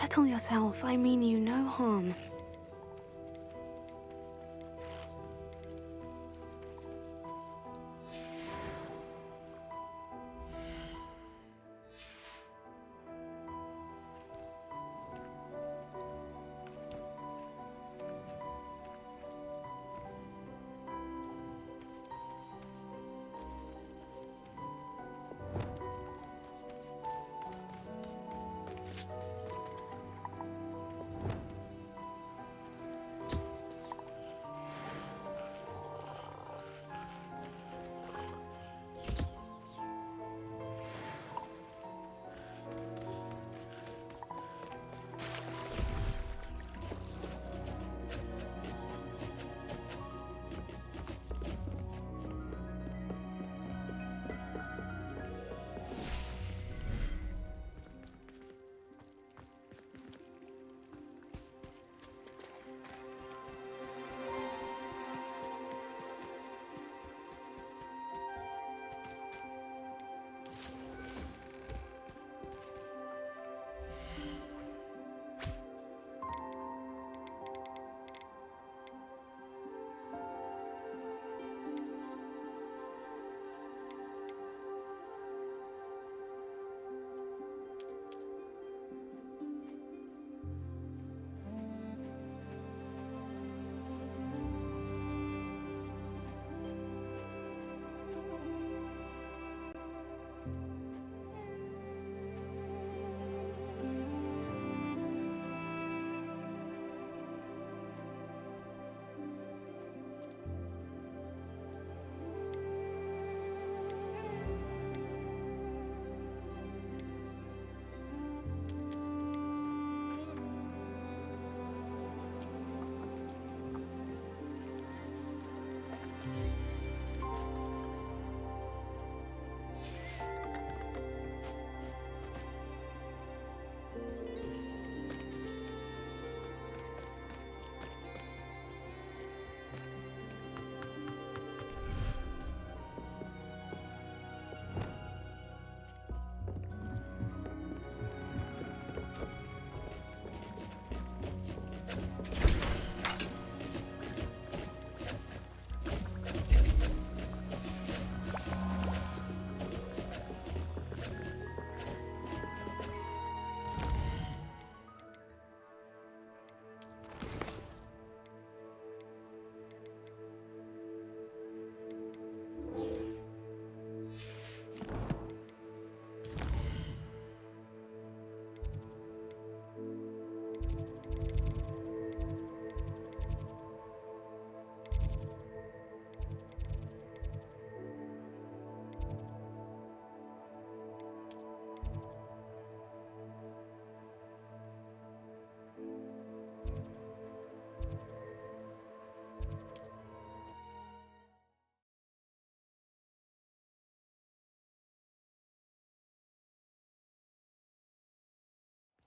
Settle yourself. I mean you no harm.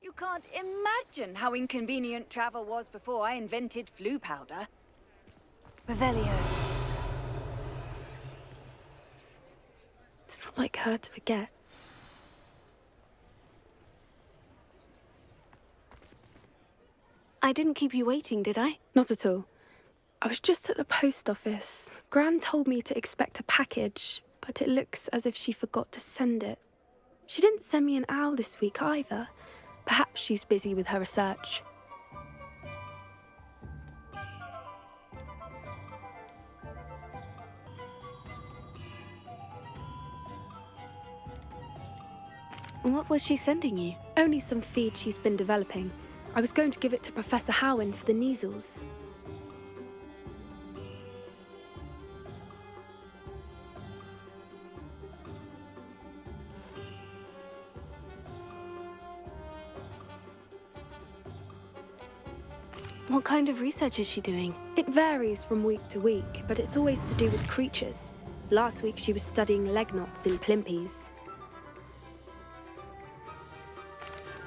You can't imagine how inconvenient travel was before I invented flu powder. Revelio. It's not like her to forget. I didn't keep you waiting, did I? Not at all. I was just at the post office. Gran told me to expect a package, but it looks as if she forgot to send it. She didn't send me an owl this week either. Perhaps she's busy with her research. What was she sending you? Only some feed she's been developing. I was going to give it to Professor Howin for the measles. What kind of research is she doing? It varies from week to week, but it's always to do with creatures. Last week she was studying leg knots in plimpies.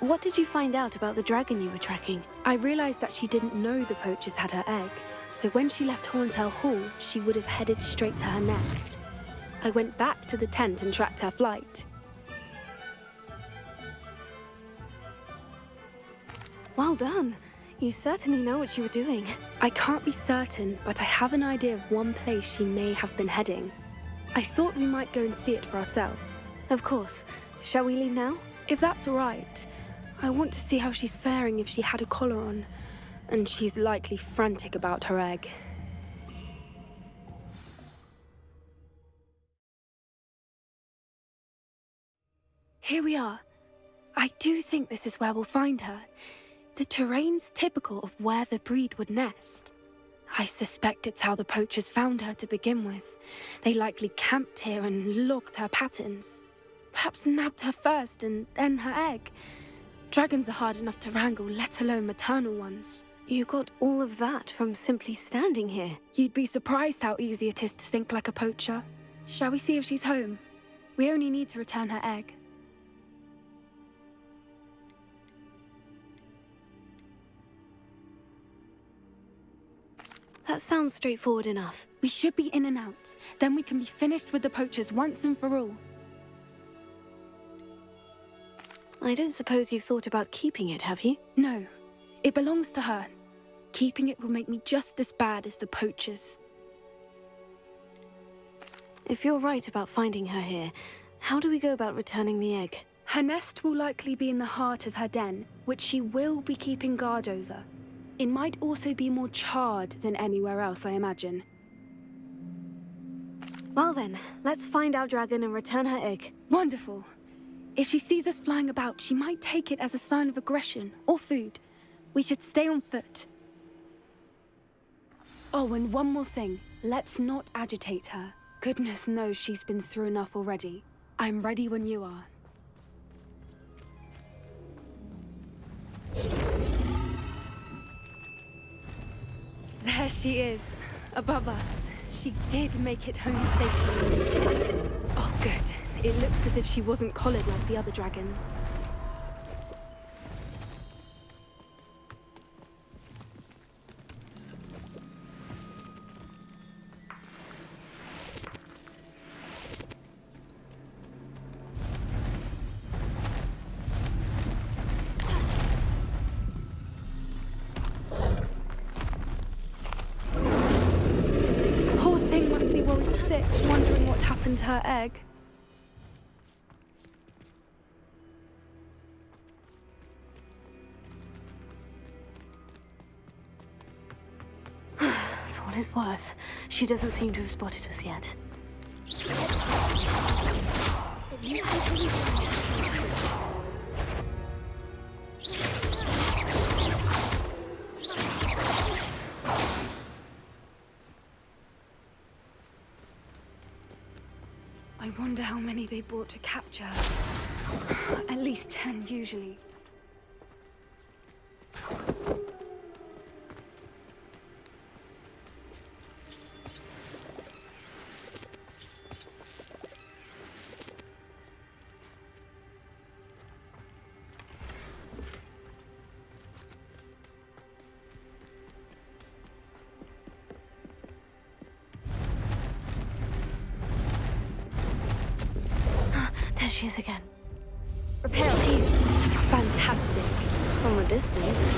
What did you find out about the dragon you were tracking? I realised that she didn't know the poachers had her egg, so when she left Horntail Hall, she would have headed straight to her nest. I went back to the tent and tracked her flight. Well done. You certainly know what you were doing. I can't be certain, but I have an idea of one place she may have been heading. I thought we might go and see it for ourselves. Of course. Shall we leave now? If that's all right. I want to see how she's faring if she had a collar on. And she's likely frantic about her egg. Here we are. I do think this is where we'll find her. The terrain's typical of where the breed would nest. I suspect it's how the poachers found her to begin with. They likely camped here and logged her patterns. Perhaps nabbed her first and then her egg. Dragons are hard enough to wrangle, let alone maternal ones. You got all of that from simply standing here. You'd be surprised how easy it is to think like a poacher. Shall we see if she's home? We only need to return her egg. That sounds straightforward enough. We should be in and out. Then we can be finished with the poachers once and for all. I don't suppose you've thought about keeping it, have you? No. It belongs to her. Keeping it will make me just as bad as the poachers. If you're right about finding her here, how do we go about returning the egg? Her nest will likely be in the heart of her den, which she will be keeping guard over. It might also be more charred than anywhere else, I imagine. Well then, let's find our dragon and return her egg. Wonderful. If she sees us flying about, she might take it as a sign of aggression or food. We should stay on foot. Oh, and one more thing. Let's not agitate her. Goodness knows she's been through enough already. I'm ready when you are. There she is, above us. She did make it home safely. Oh, good. It looks as if she wasn't collared like the other dragons. Sick, wondering what happened to her egg. For what it's worth, she doesn't seem to have spotted us yet. I wonder how many they brought to capture. At least 10, usually. There she is again. Repair. She's fantastic. From a distance.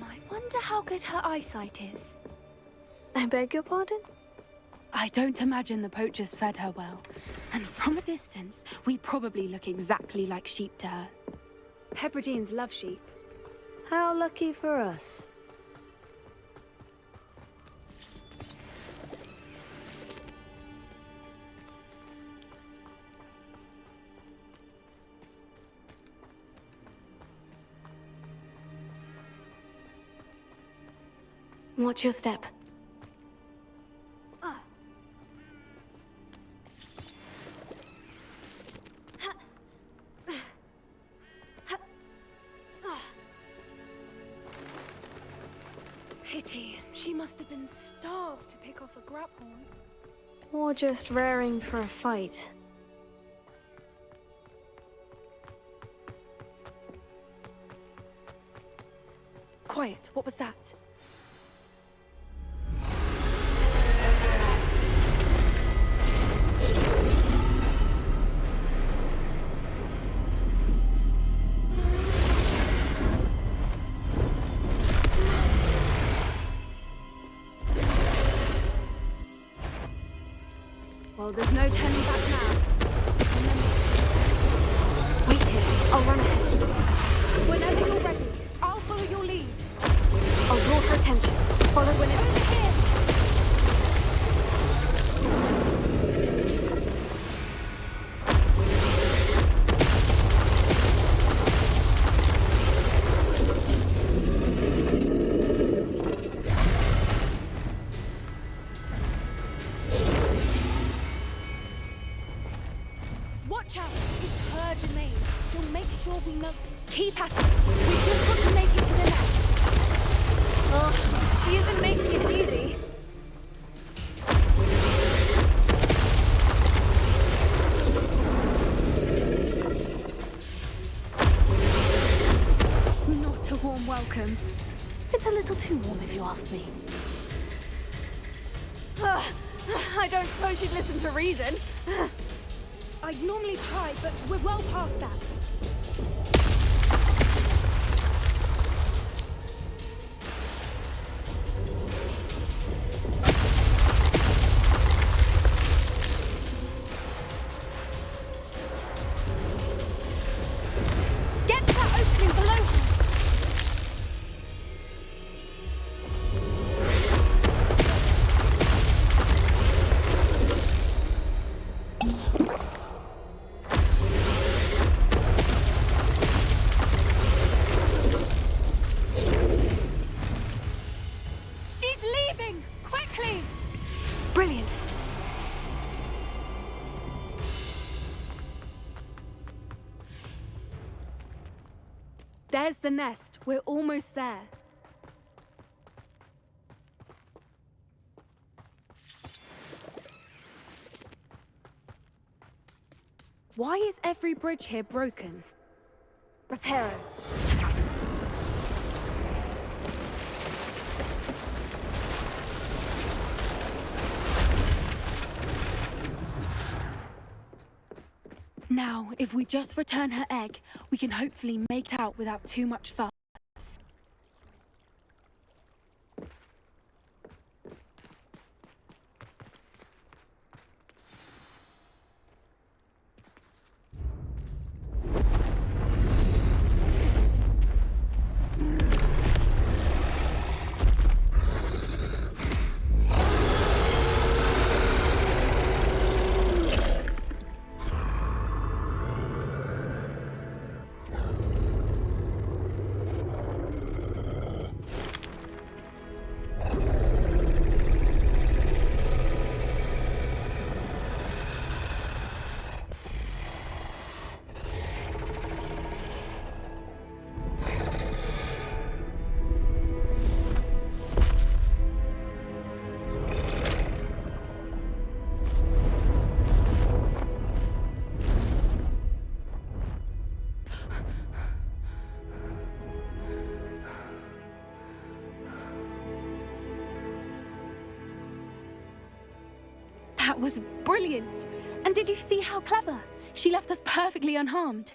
I wonder how good her eyesight is. I beg your pardon? I don't imagine the poachers fed her well. And from a distance, we probably look exactly like sheep to her. Hebrideans love sheep. How lucky for us. Watch your step. Pity. She must have been starved to pick off a graphorn. Or just raring for a fight. quiet. What was that? Well, there's no turning back now. Wait here. I'll run ahead. Whenever you're ready, I'll follow your lead. I'll draw her attention. Follow when it's... Over here! Watch out! It's her domain. She'll make sure we know. Keep at it. We've just got to make it to the nest. Oh, she isn't making it easy. Not a warm welcome. It's a little too warm, if you ask me. I don't suppose she'd listen to reason. I'd normally try, but we're well past that. Get to that opening below her. She's leaving! Quickly! Brilliant. There's the nest. We're almost there. Why is every bridge here broken? Repair it. Now, if we just return her egg, we can hopefully make it out without too much fuss. That was brilliant! And did you see how clever? She left us perfectly unharmed.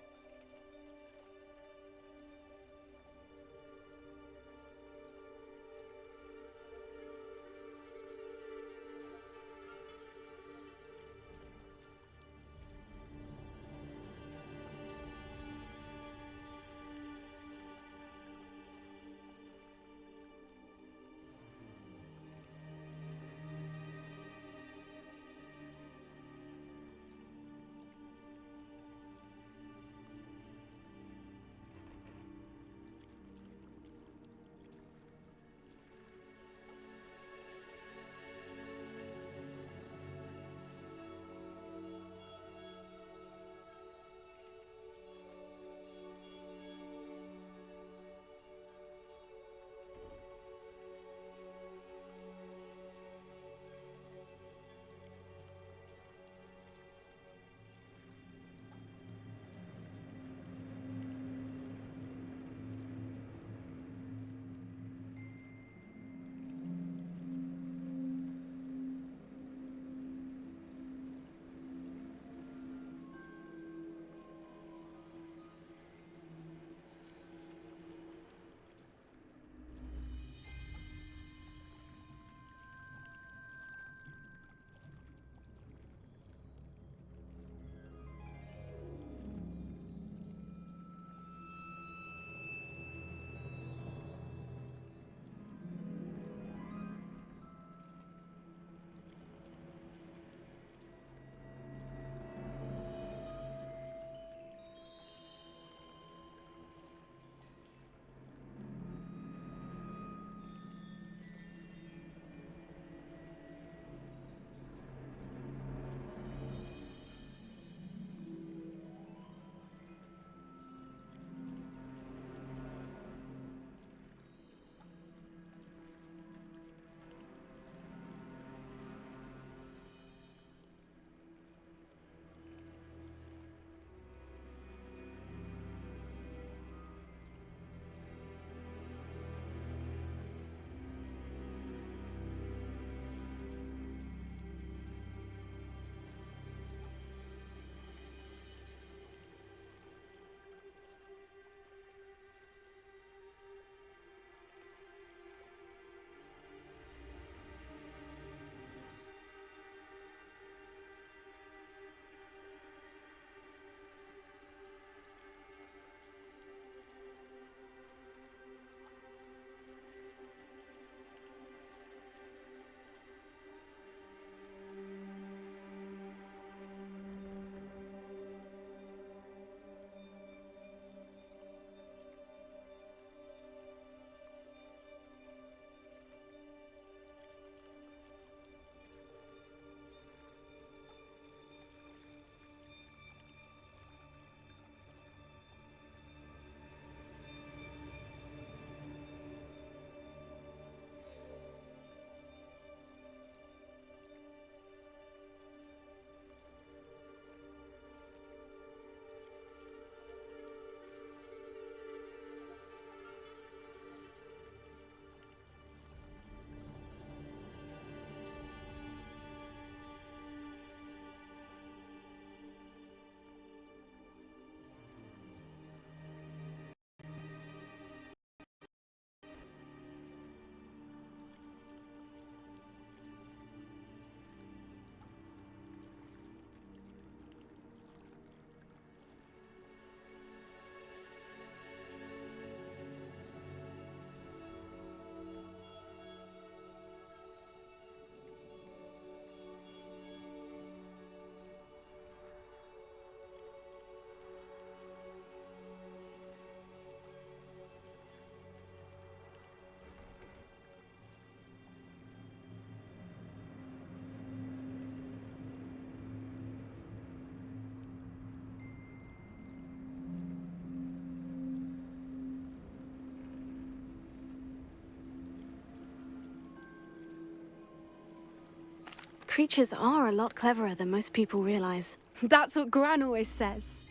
creatures are a lot cleverer than most people realize. That's what Gran always says.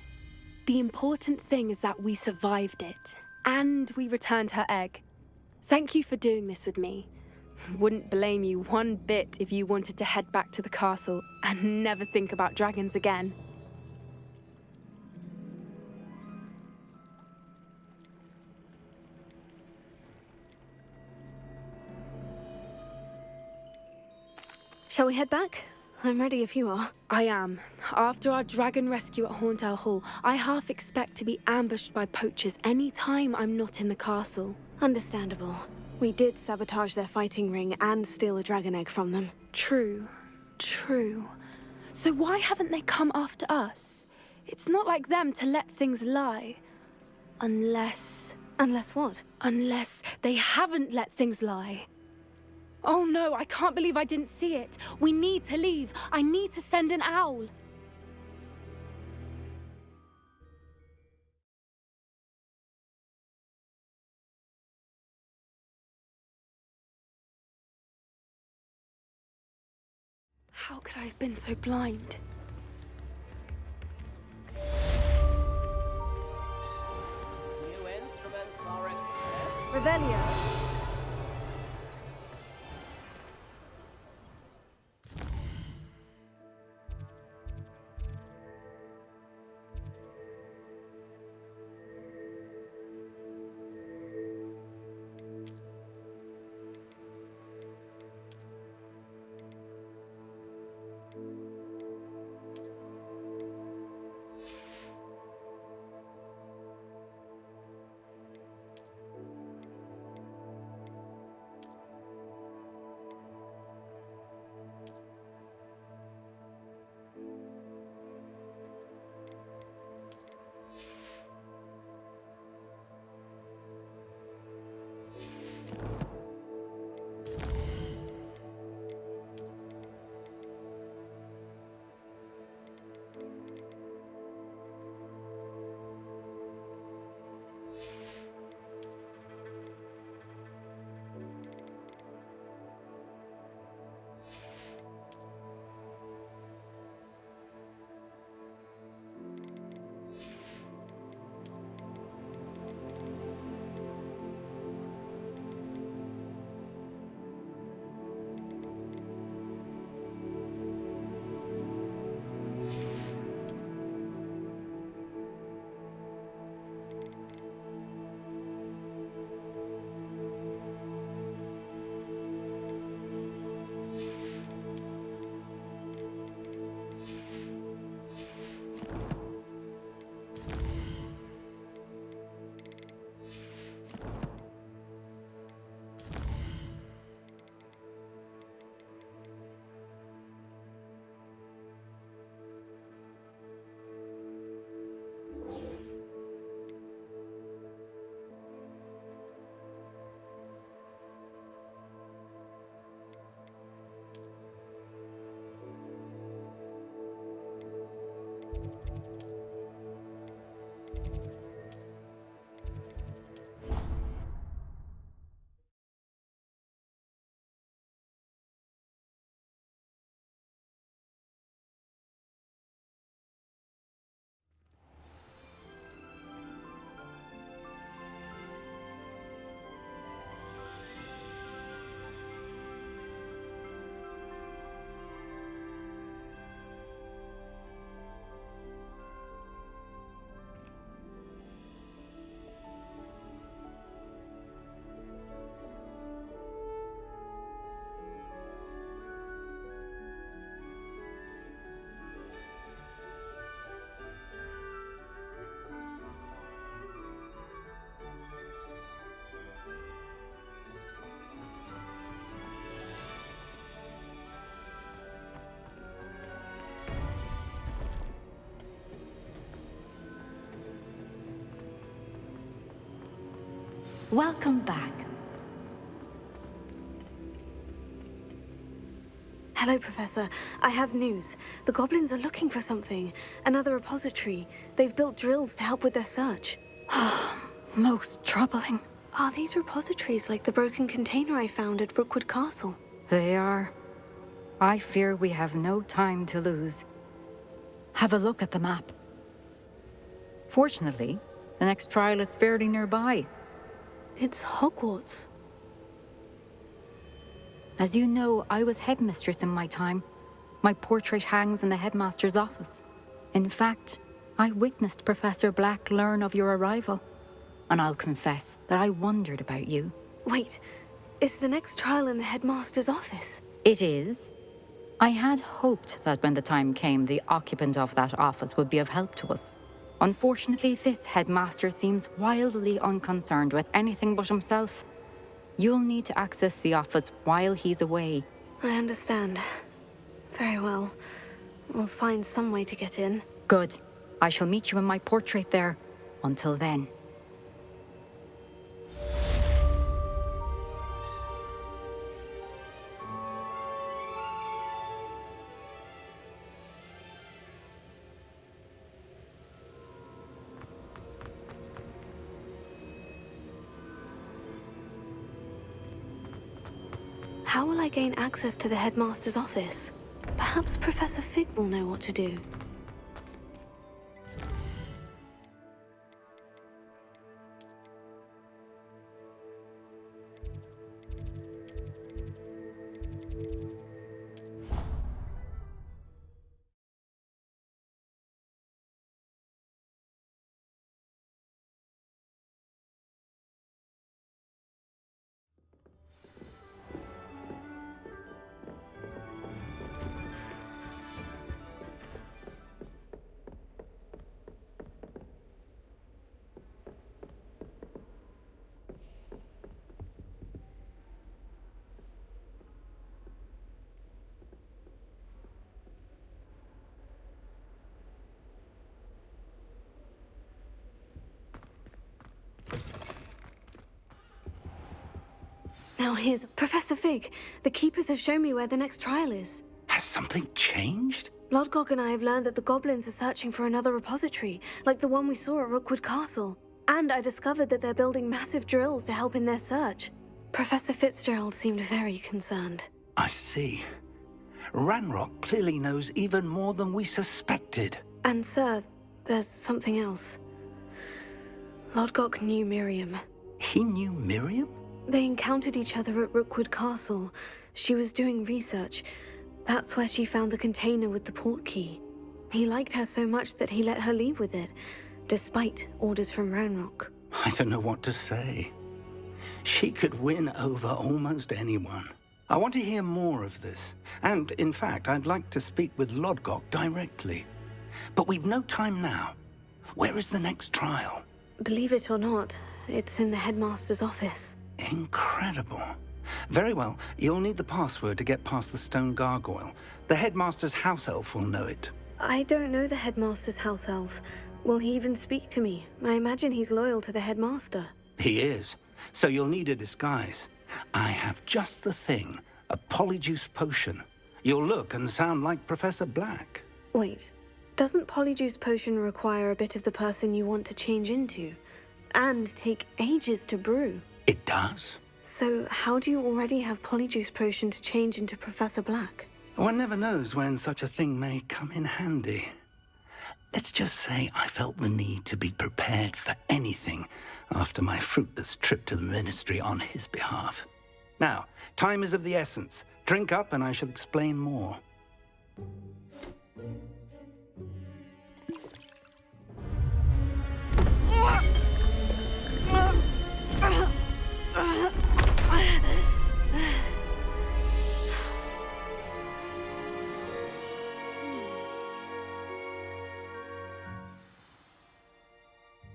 The important thing is that we survived it, and we returned her egg. Thank you for doing this with me. Wouldn't blame you one bit if you wanted to head back to the castle and never think about dragons again. Shall we head back? I'm ready if you are. I am. After our dragon rescue at Hauntowl Hall, I half expect to be ambushed by poachers any time I'm not in the castle. Understandable. We did sabotage their fighting ring and steal a dragon egg from them. True. So why haven't they come after us? It's not like them to let things lie. Unless... Unless what? Unless they haven't let things lie. Oh no, I can't believe I didn't see it. We need to leave. I need to send an owl. How could I have been so blind? New instruments are accepted. Revelio. Welcome back. Hello, Professor. I have news. The goblins are looking for something. Another repository. They've built drills to help with their search. Most troubling. Are these repositories like the broken container I found at Rookwood Castle? They are. I fear we have no time to lose. Have a look at the map. Fortunately, the next trial is fairly nearby. It's Hogwarts. As you know, I was headmistress in my time. My portrait hangs in the headmaster's office. In fact, I witnessed Professor Black learn of your arrival. And I'll confess that I wondered about you. Wait, is the next trial in the headmaster's office? It is. I had hoped that when the time came, the occupant of that office would be of help to us. Unfortunately, this headmaster seems wildly unconcerned with anything but himself. You'll need to access the office while he's away. I understand. Very well. We'll find some way to get in. Good. I shall meet you in my portrait there. Until then. How will I gain access to the headmaster's office? Perhaps Professor Fig will know what to do. Now here's Professor Fig. The keepers have shown me where the next trial is. Has something changed? Lodgok and I have learned that the goblins are searching for another repository, like the one we saw at Rookwood Castle. And I discovered that they're building massive drills to help in their search. Professor Fitzgerald seemed very concerned. I see. Ranrock clearly knows even more than we suspected. And sir, there's something else. Lodgok knew Miriam. He knew Miriam? They encountered each other at Rookwood Castle. She was doing research. That's where she found the container with the port key. He liked her so much that he let her leave with it, despite orders from Ranrock. I don't know what to say. She could win over almost anyone. I want to hear more of this. And, in fact, I'd like to speak with Lodgok directly. But we've no time now. Where is the next trial? Believe it or not, it's in the headmaster's office. Incredible. Very well, you'll need the password to get past the stone gargoyle. The headmaster's house elf will know it. I don't know the headmaster's house elf. Will he even speak to me? I imagine he's loyal to the headmaster. He is. So you'll need a disguise. I have just the thing. A polyjuice potion. You'll look and sound like Professor Black. Wait, doesn't polyjuice potion require a bit of the person you want to change into? And take ages to brew? It does. So how do you already have polyjuice potion to change into Professor Black? One never knows when such a thing may come in handy. Let's just say I felt the need to be prepared for anything after my fruitless trip to the ministry on his behalf. Now, time is of the essence. Drink up and I shall explain more.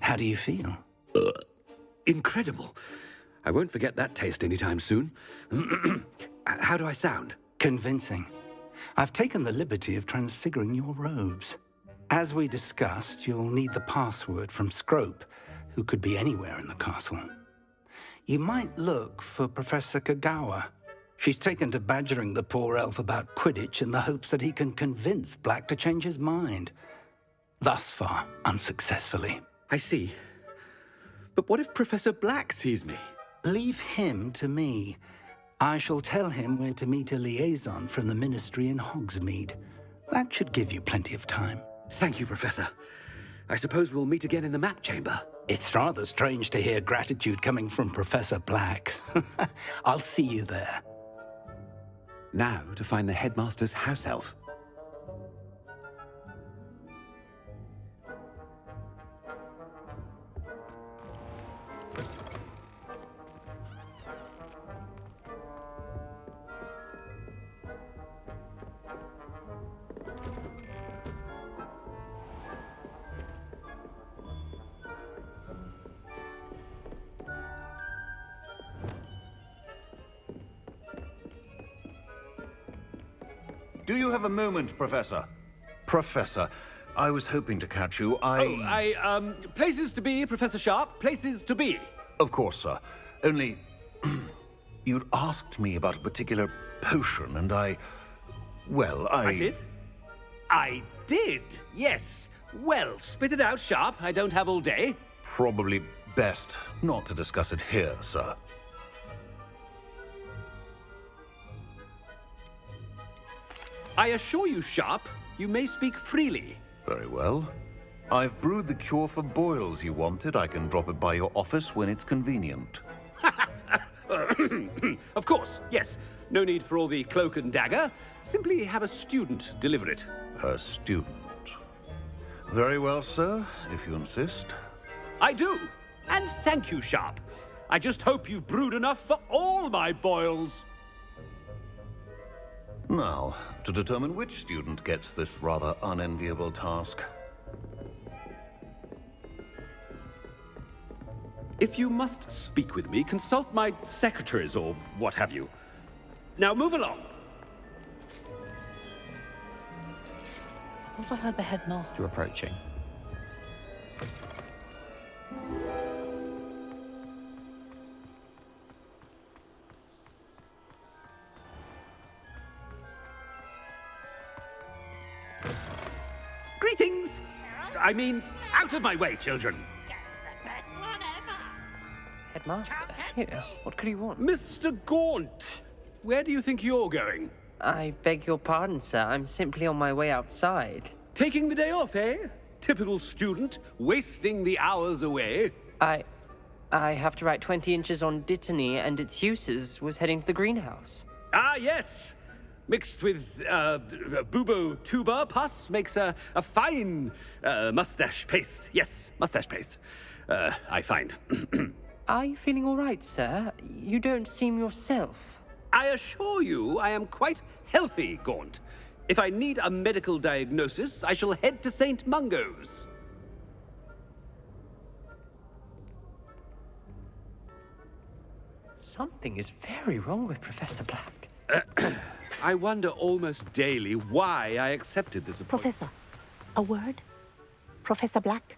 How do you feel? Incredible. I won't forget that taste anytime soon. How do I sound? Convincing. I've taken the liberty of transfiguring your robes. As we discussed, you'll need the password from Scrope, who could be anywhere in the castle. You might look for Professor Kagawa. She's taken to badgering the poor elf about Quidditch in the hopes that he can convince Black to change his mind. Thus far, unsuccessfully. I see. But what if Professor Black sees me? Leave him to me. I shall tell him where to meet a liaison from the Ministry in Hogsmeade. That should give you plenty of time. Thank you, Professor. I suppose we'll meet again in the map chamber. It's rather strange to hear gratitude coming from Professor Black. I'll see you there. Now to find the headmaster's house elf. Do you have a moment, Professor? Professor, I was hoping to catch you. Places to be, Professor Sharp. Places to be. Of course, sir. Only, you'd asked me about a particular potion, and I did? I did, yes. Well, spit it out, Sharp. I don't have all day. Probably best not to discuss it here, sir. I assure you, Sharp, you may speak freely. Very well. I've brewed the cure for boils you wanted. I can drop it by your office when it's convenient. Of course, yes. No need for all the cloak and dagger. Simply have a student deliver it. A student. Very well, sir, if you insist. I do. And thank you, Sharp. I just hope you've brewed enough for all my boils. Now, to determine which student gets this rather unenviable task. If you must speak with me, consult my secretaries or what have you. Now move along. I thought I heard the headmaster approaching. Greetings! I mean, out of my way, children. Headmaster? Here, what could he want? Mr. Gaunt, where do you think you're going? I beg your pardon, sir. I'm simply on my way outside. Taking the day off, eh? Typical student, wasting the hours away. I have to write 20 inches on Dittany and its uses. Was heading to the greenhouse. Ah, yes. Mixed with bubo tuber pus makes a fine mustache paste. Yes, mustache paste. I find. Are you feeling all right, sir? You don't seem yourself. I assure you I am quite healthy, Gaunt. If I need a medical diagnosis, I shall head to St. Mungo's. Something is very wrong with Professor Black. I wonder almost daily why I accepted this appointment. Professor, a word? Professor Black?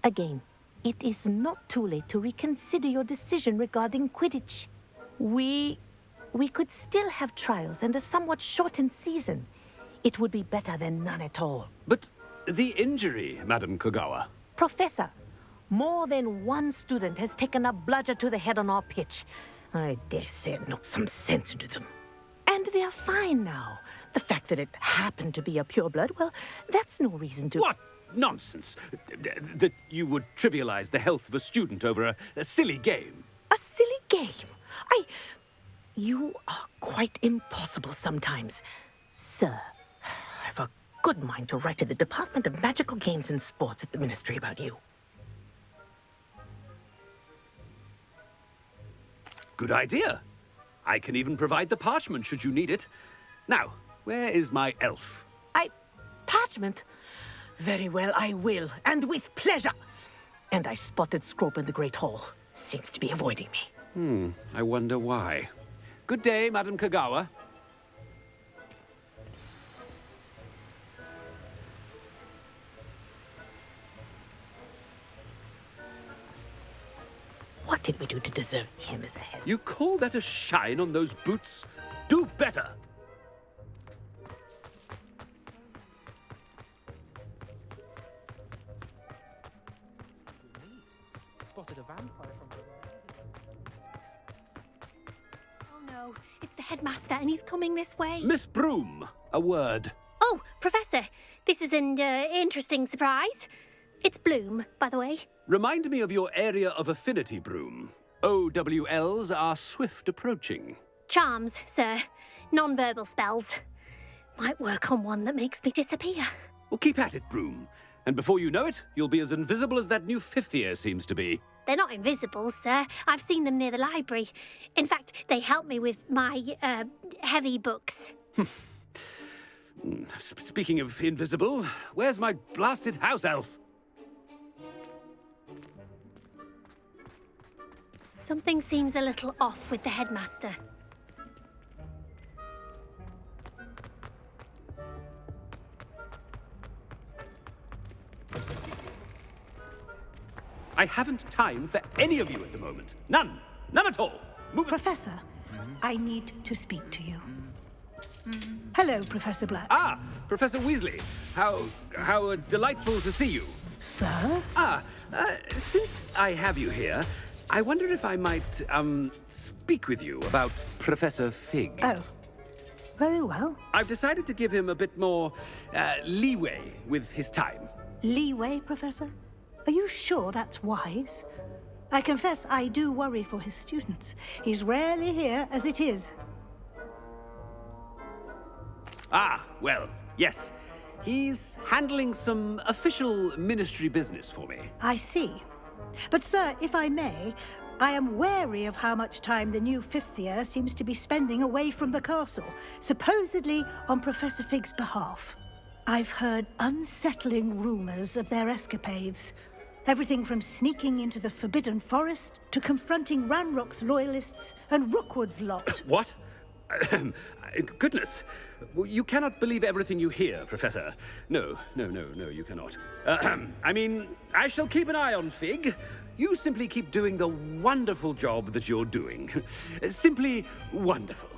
Again, it is not too late to reconsider your decision regarding Quidditch. We could still have trials and a somewhat shortened season. It would be better than none at all. But the injury, Madam Kogawa. Professor, more than one student has taken a bludger to the head on our pitch. I dare say it knocked some sense into them. And they're fine now. The fact that it happened to be a pureblood, well, that's no reason to... What nonsense! That you would trivialize the health of a student over a silly game. A silly game? You are quite impossible sometimes. Sir, I've a good mind to write to the Department of Magical Games and Sports at the Ministry about you. Good idea. I can even provide the parchment should you need it. Now, where is my elf? Parchment? Very well, I will, and with pleasure. And I spotted Scrope in the Great Hall. Seems to be avoiding me. I wonder why. Good day, Madam Kogawa. What did we do to deserve him as a head? You call that a shine on those boots? Do better! Spotted a vampire from no. It's the headmaster, and he's coming this way. Miss Broom, a word. Oh, Professor, this is an interesting surprise. It's Bloom, by the way. Remind me of your area of affinity, Broom. OWLs are swift approaching. Charms, sir. Non-verbal spells. Might work on one that makes me disappear. Well, keep at it, Broom. And before you know it, you'll be as invisible as that new fifth year seems to be. They're not invisible, sir. I've seen them near the library. In fact, they help me with my, heavy books. Speaking of invisible, where's my blasted house elf? Something seems a little off with the headmaster. I haven't time for any of you at the moment. None. None at all. Move it. Professor, I need to speak to you. Hello, Professor Black. Ah, Professor Weasley. How delightful to see you. Sir? Since I have you here, I wonder if I might, speak with you about Professor Fig. Oh, very well. I've decided to give him a bit more, leeway with his time. Leeway, Professor? Are you sure that's wise? I confess I do worry for his students. He's rarely here as it is. Ah, well, yes. He's handling some official ministry business for me. I see. But, sir, if I may, I am wary of how much time the new fifth year seems to be spending away from the castle, supposedly on Professor Fig's behalf. I've heard unsettling rumors of their escapades. Everything from sneaking into the Forbidden Forest to confronting Ranrock's loyalists and Rookwood's lot. What? Goodness. You cannot believe everything you hear, Professor. No, you cannot. I mean, I shall keep an eye on Fig. You simply keep doing the wonderful job that you're doing. Simply wonderful.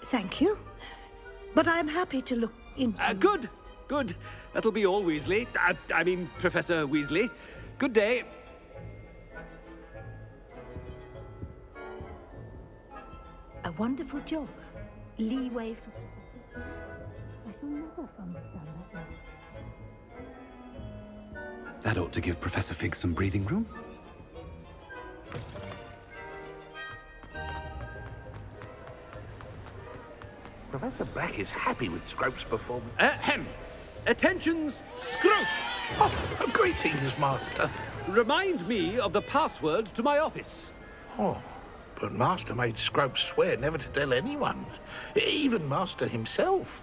Thank you. But I'm happy to look into... Good. That'll be all, Weasley. I mean, Professor Weasley. Good day. A wonderful job. Leeway. I shall never understand that. That ought to give Professor Fig some breathing room. Professor Black is happy with Scrope's performance. Attentions, Scrope! Oh, greetings, Master. Remind me of the password to my office. Oh, but Master made Scrope swear never to tell anyone, even Master himself.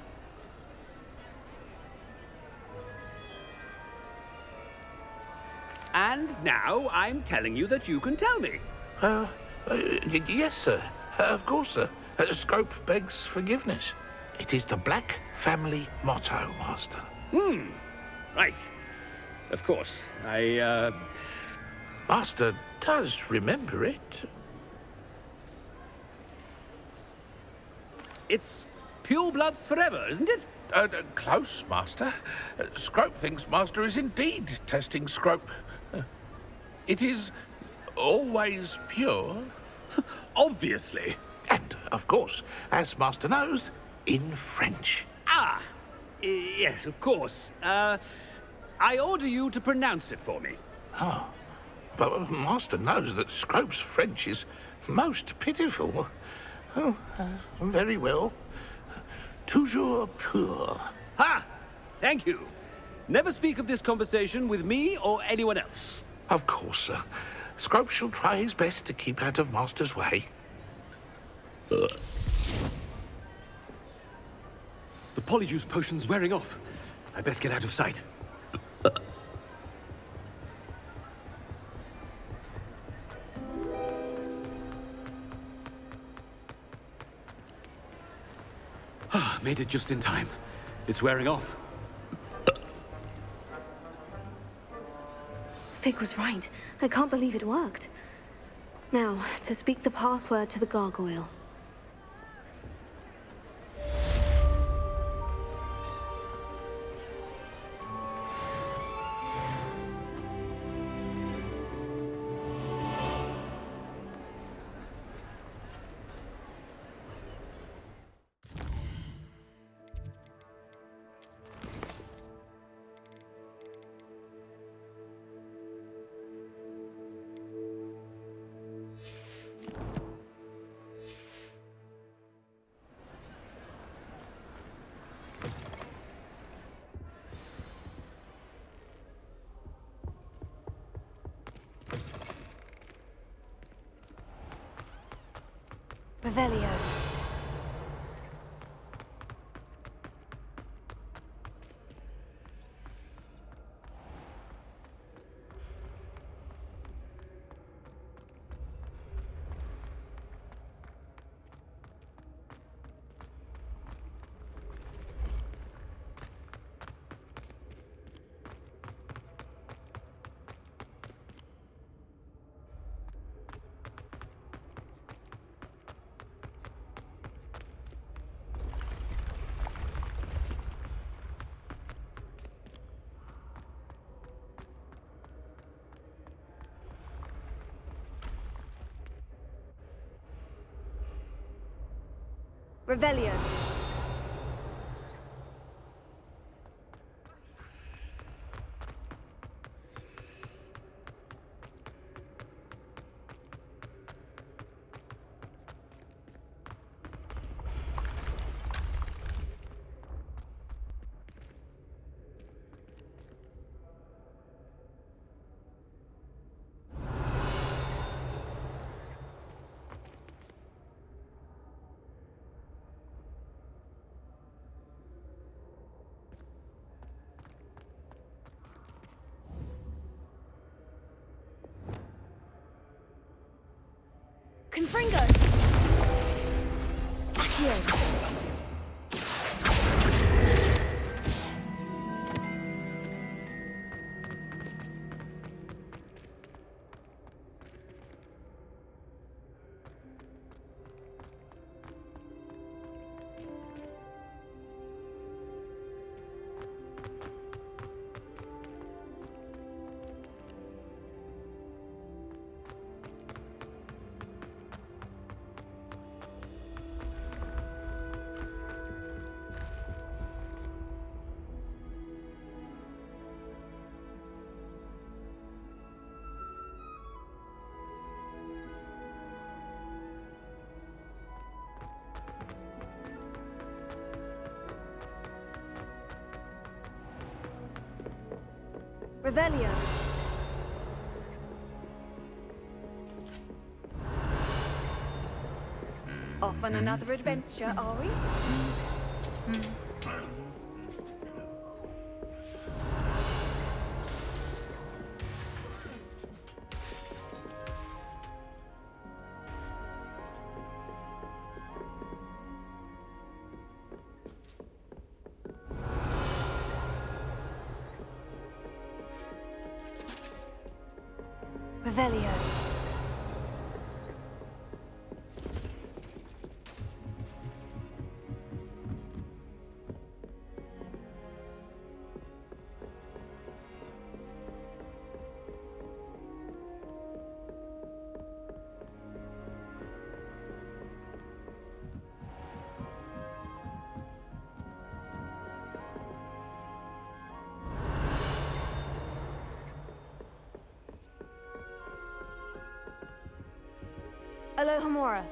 And now I'm telling you that you can tell me. Yes, sir. Of course, sir. Scrope begs forgiveness. It is the Black family motto, Master. Right. Of course. Master does remember it. It's pure bloods forever, isn't it? Close, Master. Scrope thinks Master is indeed testing Scrope. It is always pure. Obviously. And, of course, as Master knows, in French. Yes, of course. I order you to pronounce it for me. Oh, but Master knows that Scrope's French is most pitiful. Oh, very well. Toujours pur. Ha! Thank you. Never speak of this conversation with me or anyone else. Of course, sir. Scrope shall try his best to keep out of Master's way. The polyjuice potion's wearing off. I best get out of sight. Made it just in time. It's wearing off. Fig was right. I can't believe it worked. Now, to speak the password to the gargoyle. Revelio. Revelio. Confringo! Accio! Revelio. Off on another adventure, are we? Revelio. Alohomora.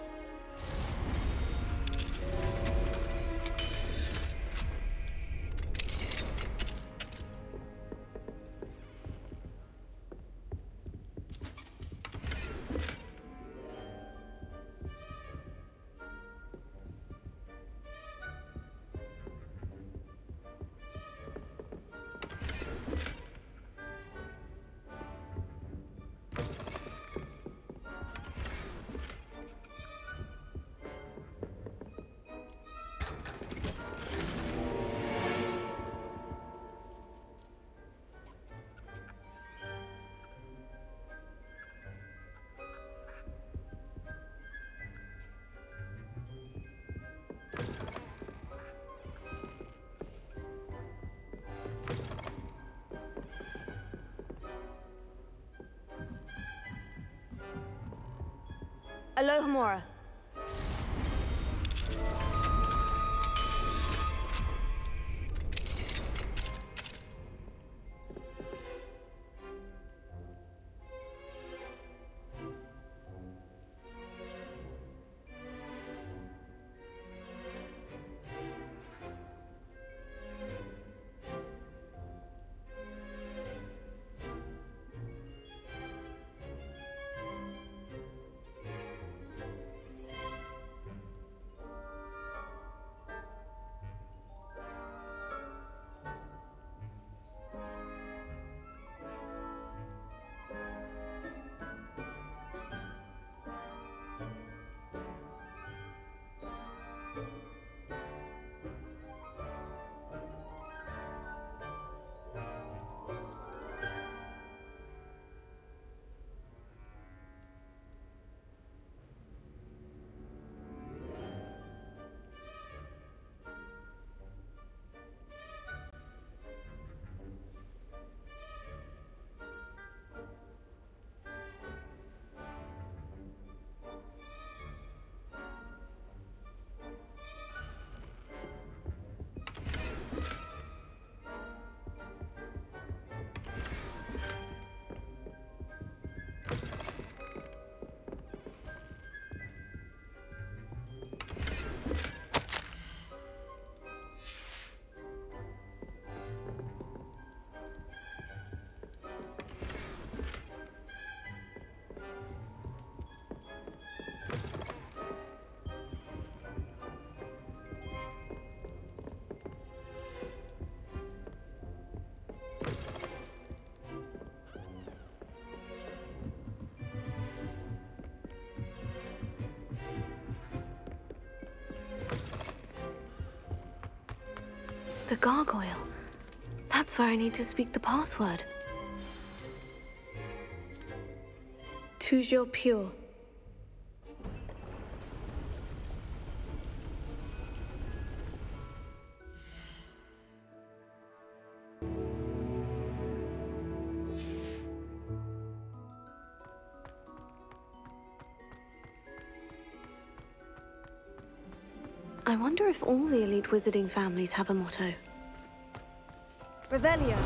Alohomora. The gargoyle. That's where I need to speak the password. Toujours pure. I wonder if all the elite wizarding families have a motto. Revelio.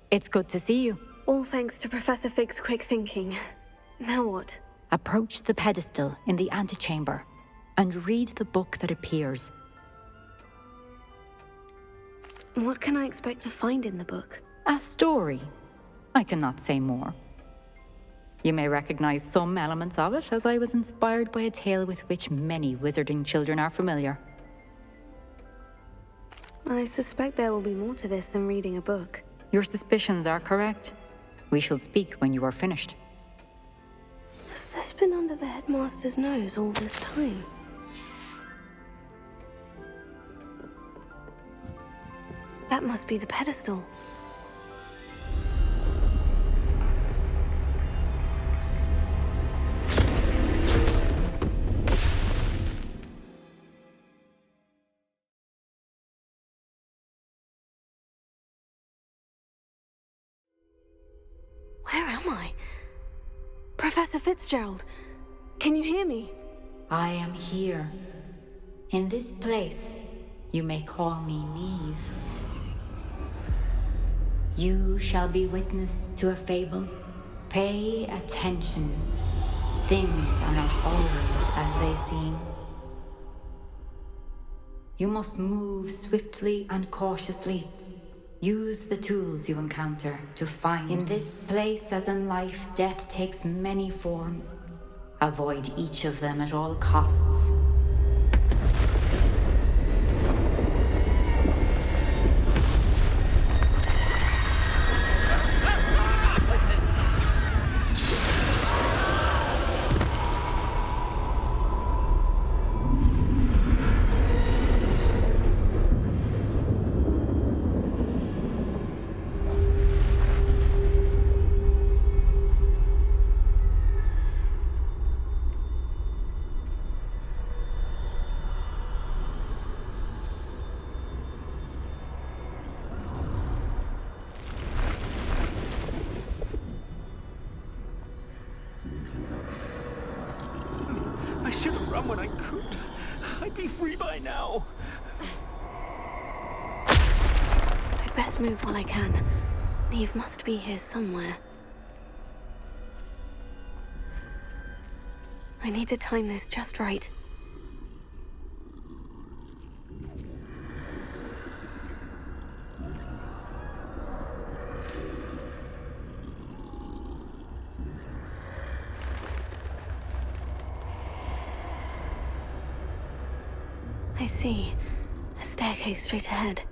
It's good to see you. All thanks to Professor Fig's quick thinking. Now what? Approach the pedestal in the antechamber and read the book that appears. What can I expect to find in the book? A story. I cannot say more. You may recognize some elements of it, as I was inspired by a tale with which many wizarding children are familiar. I suspect there will be more to this than reading a book. Your suspicions are correct. We shall speak when you are finished. Has this been under the headmaster's nose all this time? That must be the pedestal. Where am I? Professor Fitzgerald, can you hear me? I am here. In this place, you may call me Neve. You shall be witness to a fable. Pay attention. Things are not always as they seem. You must move swiftly and cautiously. Use the tools you encounter to find. In this place, as in life, death takes many forms. Avoid each of them at all costs. I should have run when I could. I'd be free by now. I'd best move while I can. Neve must be here somewhere. I need to time this just right. I see. A staircase straight ahead.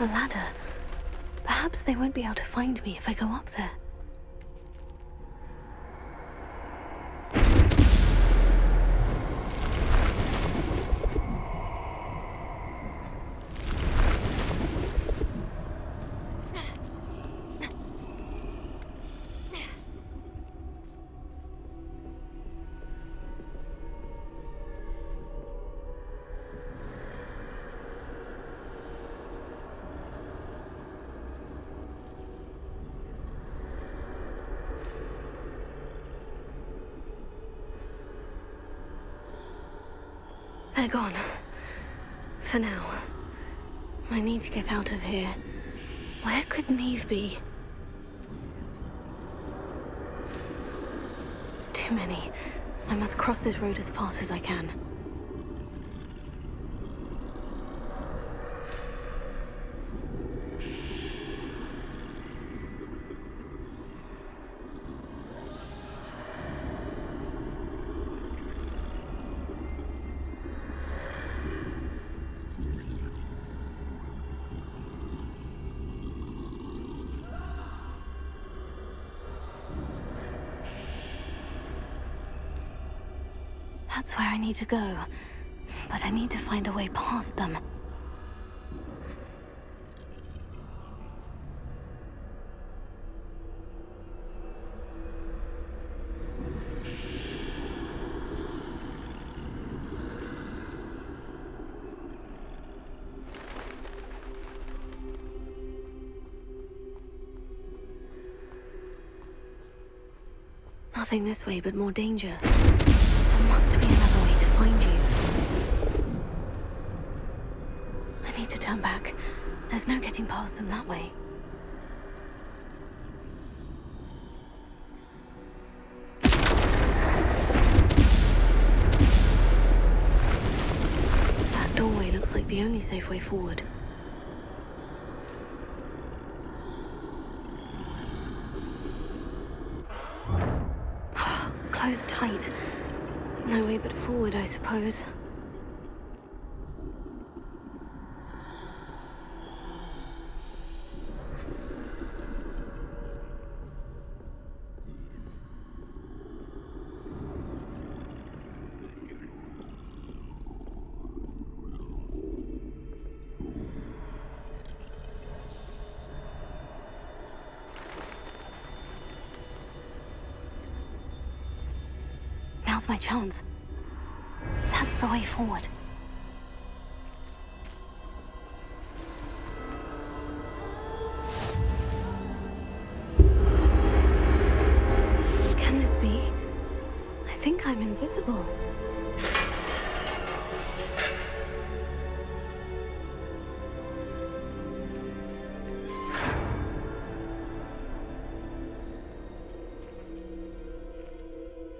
A ladder. Perhaps they won't be able to find me if I go up there. They're gone. For now. I need to get out of here. Where could Neve be? Too many. I must cross this road as fast as I can. That's where I need to go. But I need to find a way past them. Nothing this way, but more danger. There must be another way to find you. I need to turn back. There's no getting past them that way. That doorway looks like the only safe way forward. Closed tight. No way but forward, I suppose. Now's my chance. That's the way forward. Can this be? I think I'm invisible.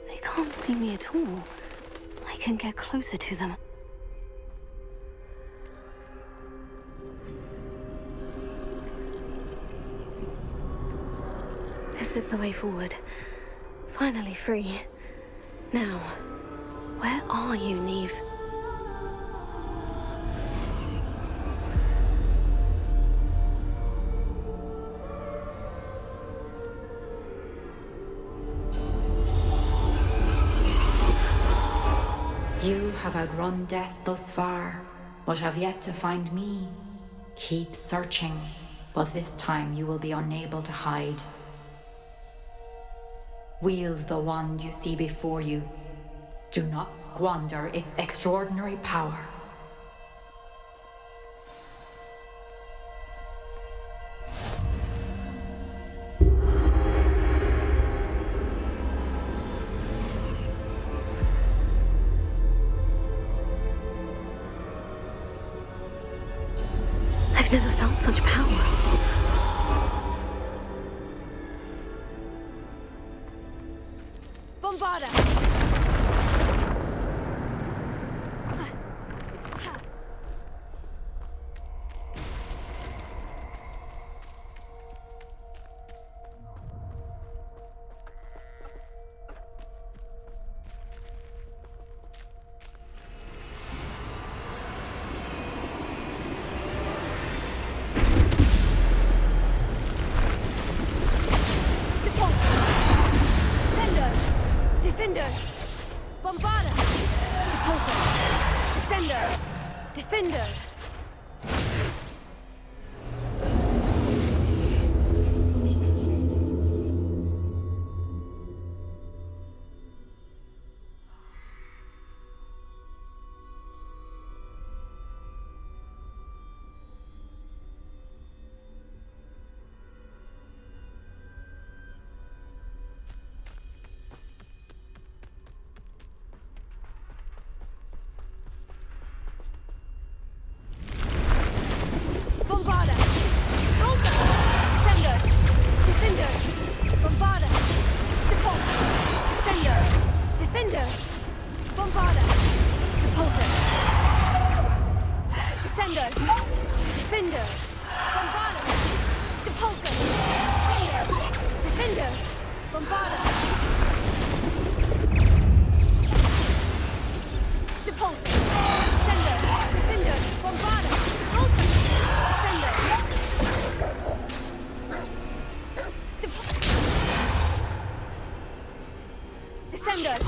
They can't see me at all. I can get closer to them. This is the way forward. Finally free. Now, where are you, Neve? You have outrun death thus far, but have yet to find me. Keep searching, but this time you will be unable to hide. Wield the wand you see before you. Do not squander its extraordinary power. I've never felt such power. Bombarda! Defender! Bombarda! Repulsor! Descender! Defender! Bombarda! Repulsor! Descender! Defender! Bombarda! Repulsor! Descender! Defender! Bombarda! Repulsor! Descender! Defender! Bombarda! Repulsor! Descender! Defender! Bombarda! Repulsor! Descender! Defender! Bombarda! Repulsor! Descender! Descender!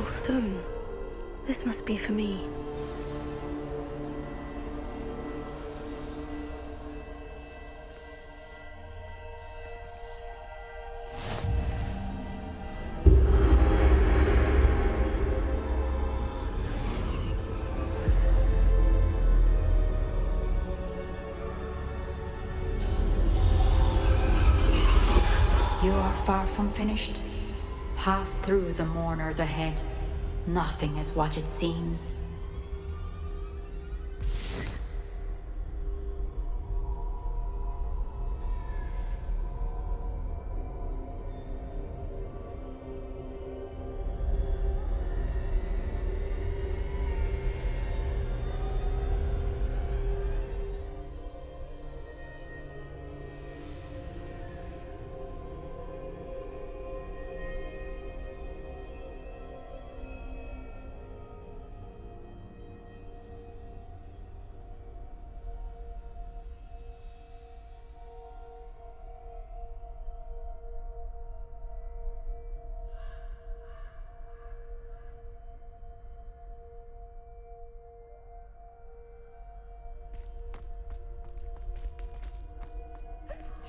magical stone. This must be for me. You are far from finished. Pass through the mourners ahead. Nothing is what it seems.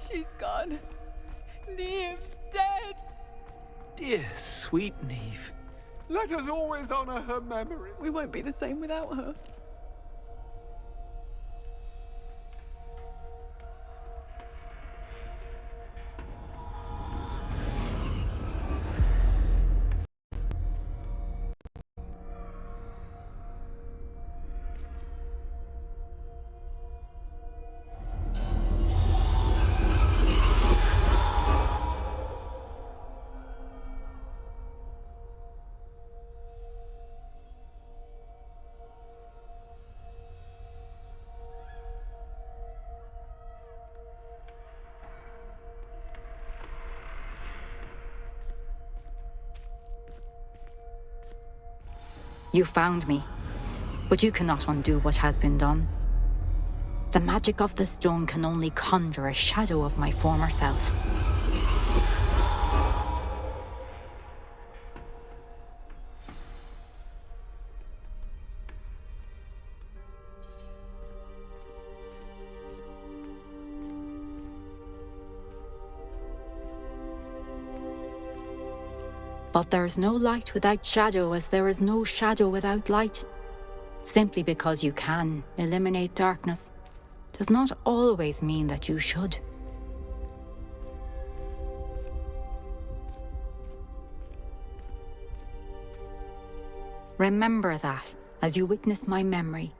She's gone. Neve's dead. Dear sweet Neve. Let us always honor her memory. We won't be the same without her. You found me, but you cannot undo what has been done. The magic of the stone can only conjure a shadow of my former self. But there is no light without shadow, as there is no shadow without light. Simply because you can eliminate darkness does not always mean that you should. Remember that as you witness my memory.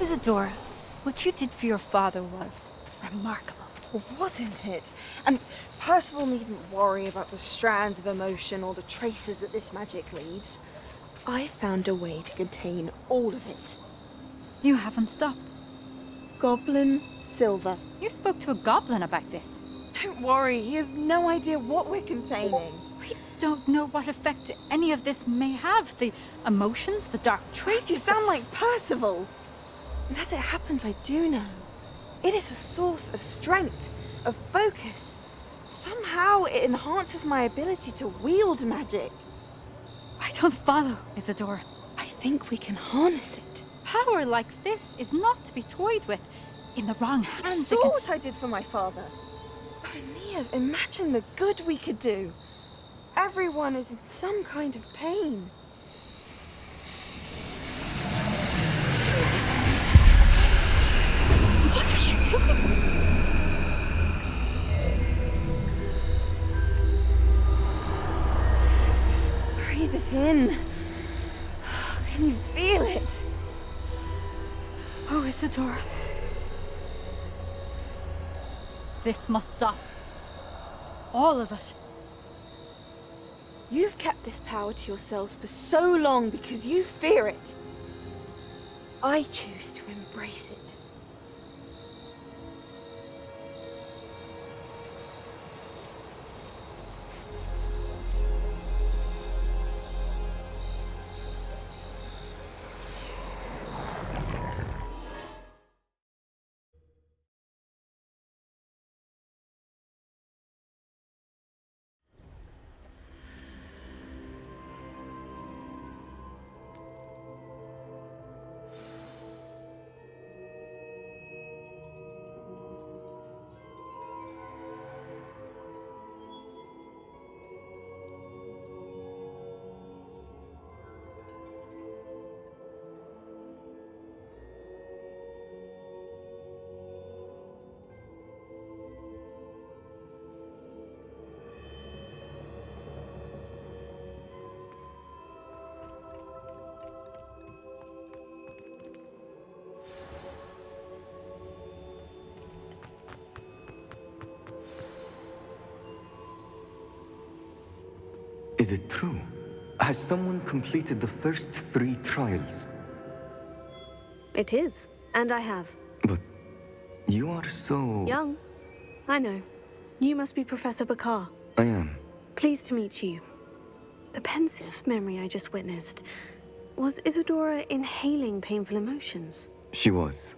Isadora, what you did for your father was remarkable, wasn't it? And Percival needn't worry about the strands of emotion or the traces that this magic leaves. I found a way to contain all of it. You haven't stopped. Goblin Silver. You spoke to a goblin about this. Don't worry, he has no idea what we're containing. We don't know what effect any of this may have. The emotions, the dark traits. You sound like Percival. And as it happens, I do know. It is a source of strength, of focus. Somehow it enhances my ability to wield magic. I don't follow, Isadora. I think we can harness it. Power like this is not to be toyed with. In the wrong hands, You saw what I did for my father. Oh, Neve, imagine the good we could do. Everyone is in some kind of pain. What are you doing? Breathe it in. Can you feel it? Isadora. This must stop. All of it. You've kept this power to yourselves for so long because you fear it. I choose to embrace it. Is it true? Has someone completed the first 3 trials? It is, and I have. But you are so... Young. I know. You must be Professor Bakar. I am. Pleased to meet you. The pensive memory I just witnessed. Was Isadora inhaling painful emotions? She was.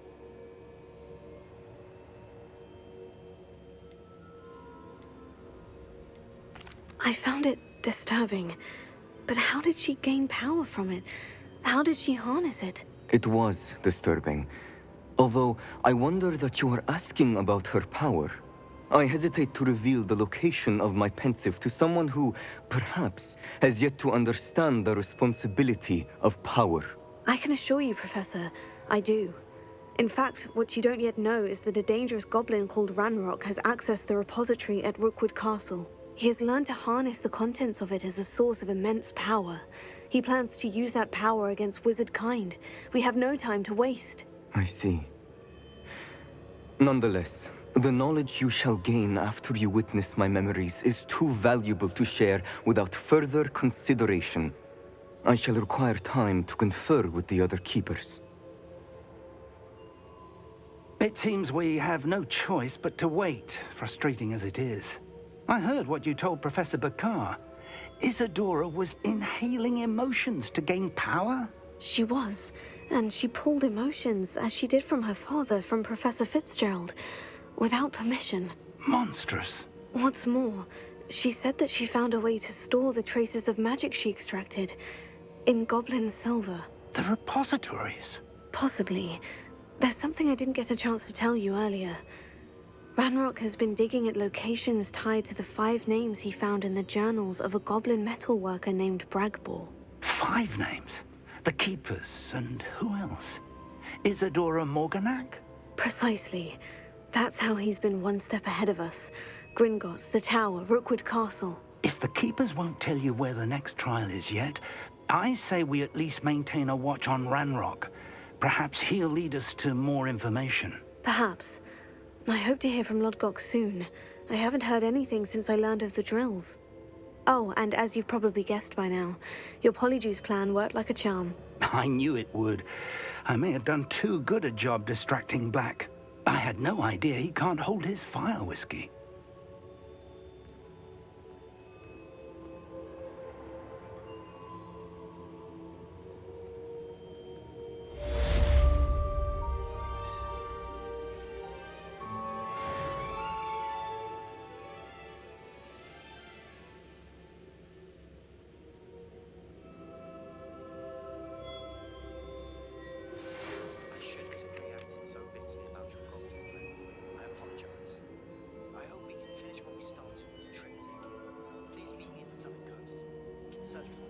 I found it disturbing. But how did she gain power from it? How did she harness it? It was disturbing. Although, I wonder that you are asking about her power. I hesitate to reveal the location of my pensive to someone who, perhaps, has yet to understand the responsibility of power. I can assure you, Professor, I do. In fact, what you don't yet know is that a dangerous goblin called Ranrock has accessed the repository at Rookwood Castle. He has learned to harness the contents of it as a source of immense power. He plans to use that power against wizard kind. We have no time to waste. I see. Nonetheless, the knowledge you shall gain after you witness my memories is too valuable to share without further consideration. I shall require time to confer with the other keepers. It seems we have no choice but to wait, frustrating as it is. I heard what you told Professor Bakar. Isadora was inhaling emotions to gain power? She was, and she pulled emotions, as she did from her father, from Professor Fitzgerald, without permission. Monstrous. What's more, she said that she found a way to store the traces of magic she extracted in goblin silver. The repositories? Possibly. There's something I didn't get a chance to tell you earlier. Ranrock has been digging at locations tied to the 5 names he found in the journals of a goblin metalworker named Bragbor. 5 names? The Keepers, and who else? Isadora Morganac? Precisely. That's how he's been one step ahead of us. Gringotts, the Tower, Rookwood Castle. If the Keepers won't tell you where the next trial is yet, I say we at least maintain a watch on Ranrock. Perhaps he'll lead us to more information. Perhaps. I hope to hear from Lodgok soon. I haven't heard anything since I learned of the drills. Oh, and as you've probably guessed by now, your polyjuice plan worked like a charm. I knew it would. I may have done too good a job distracting Black. I had no idea he can't hold his fire whiskey. Search for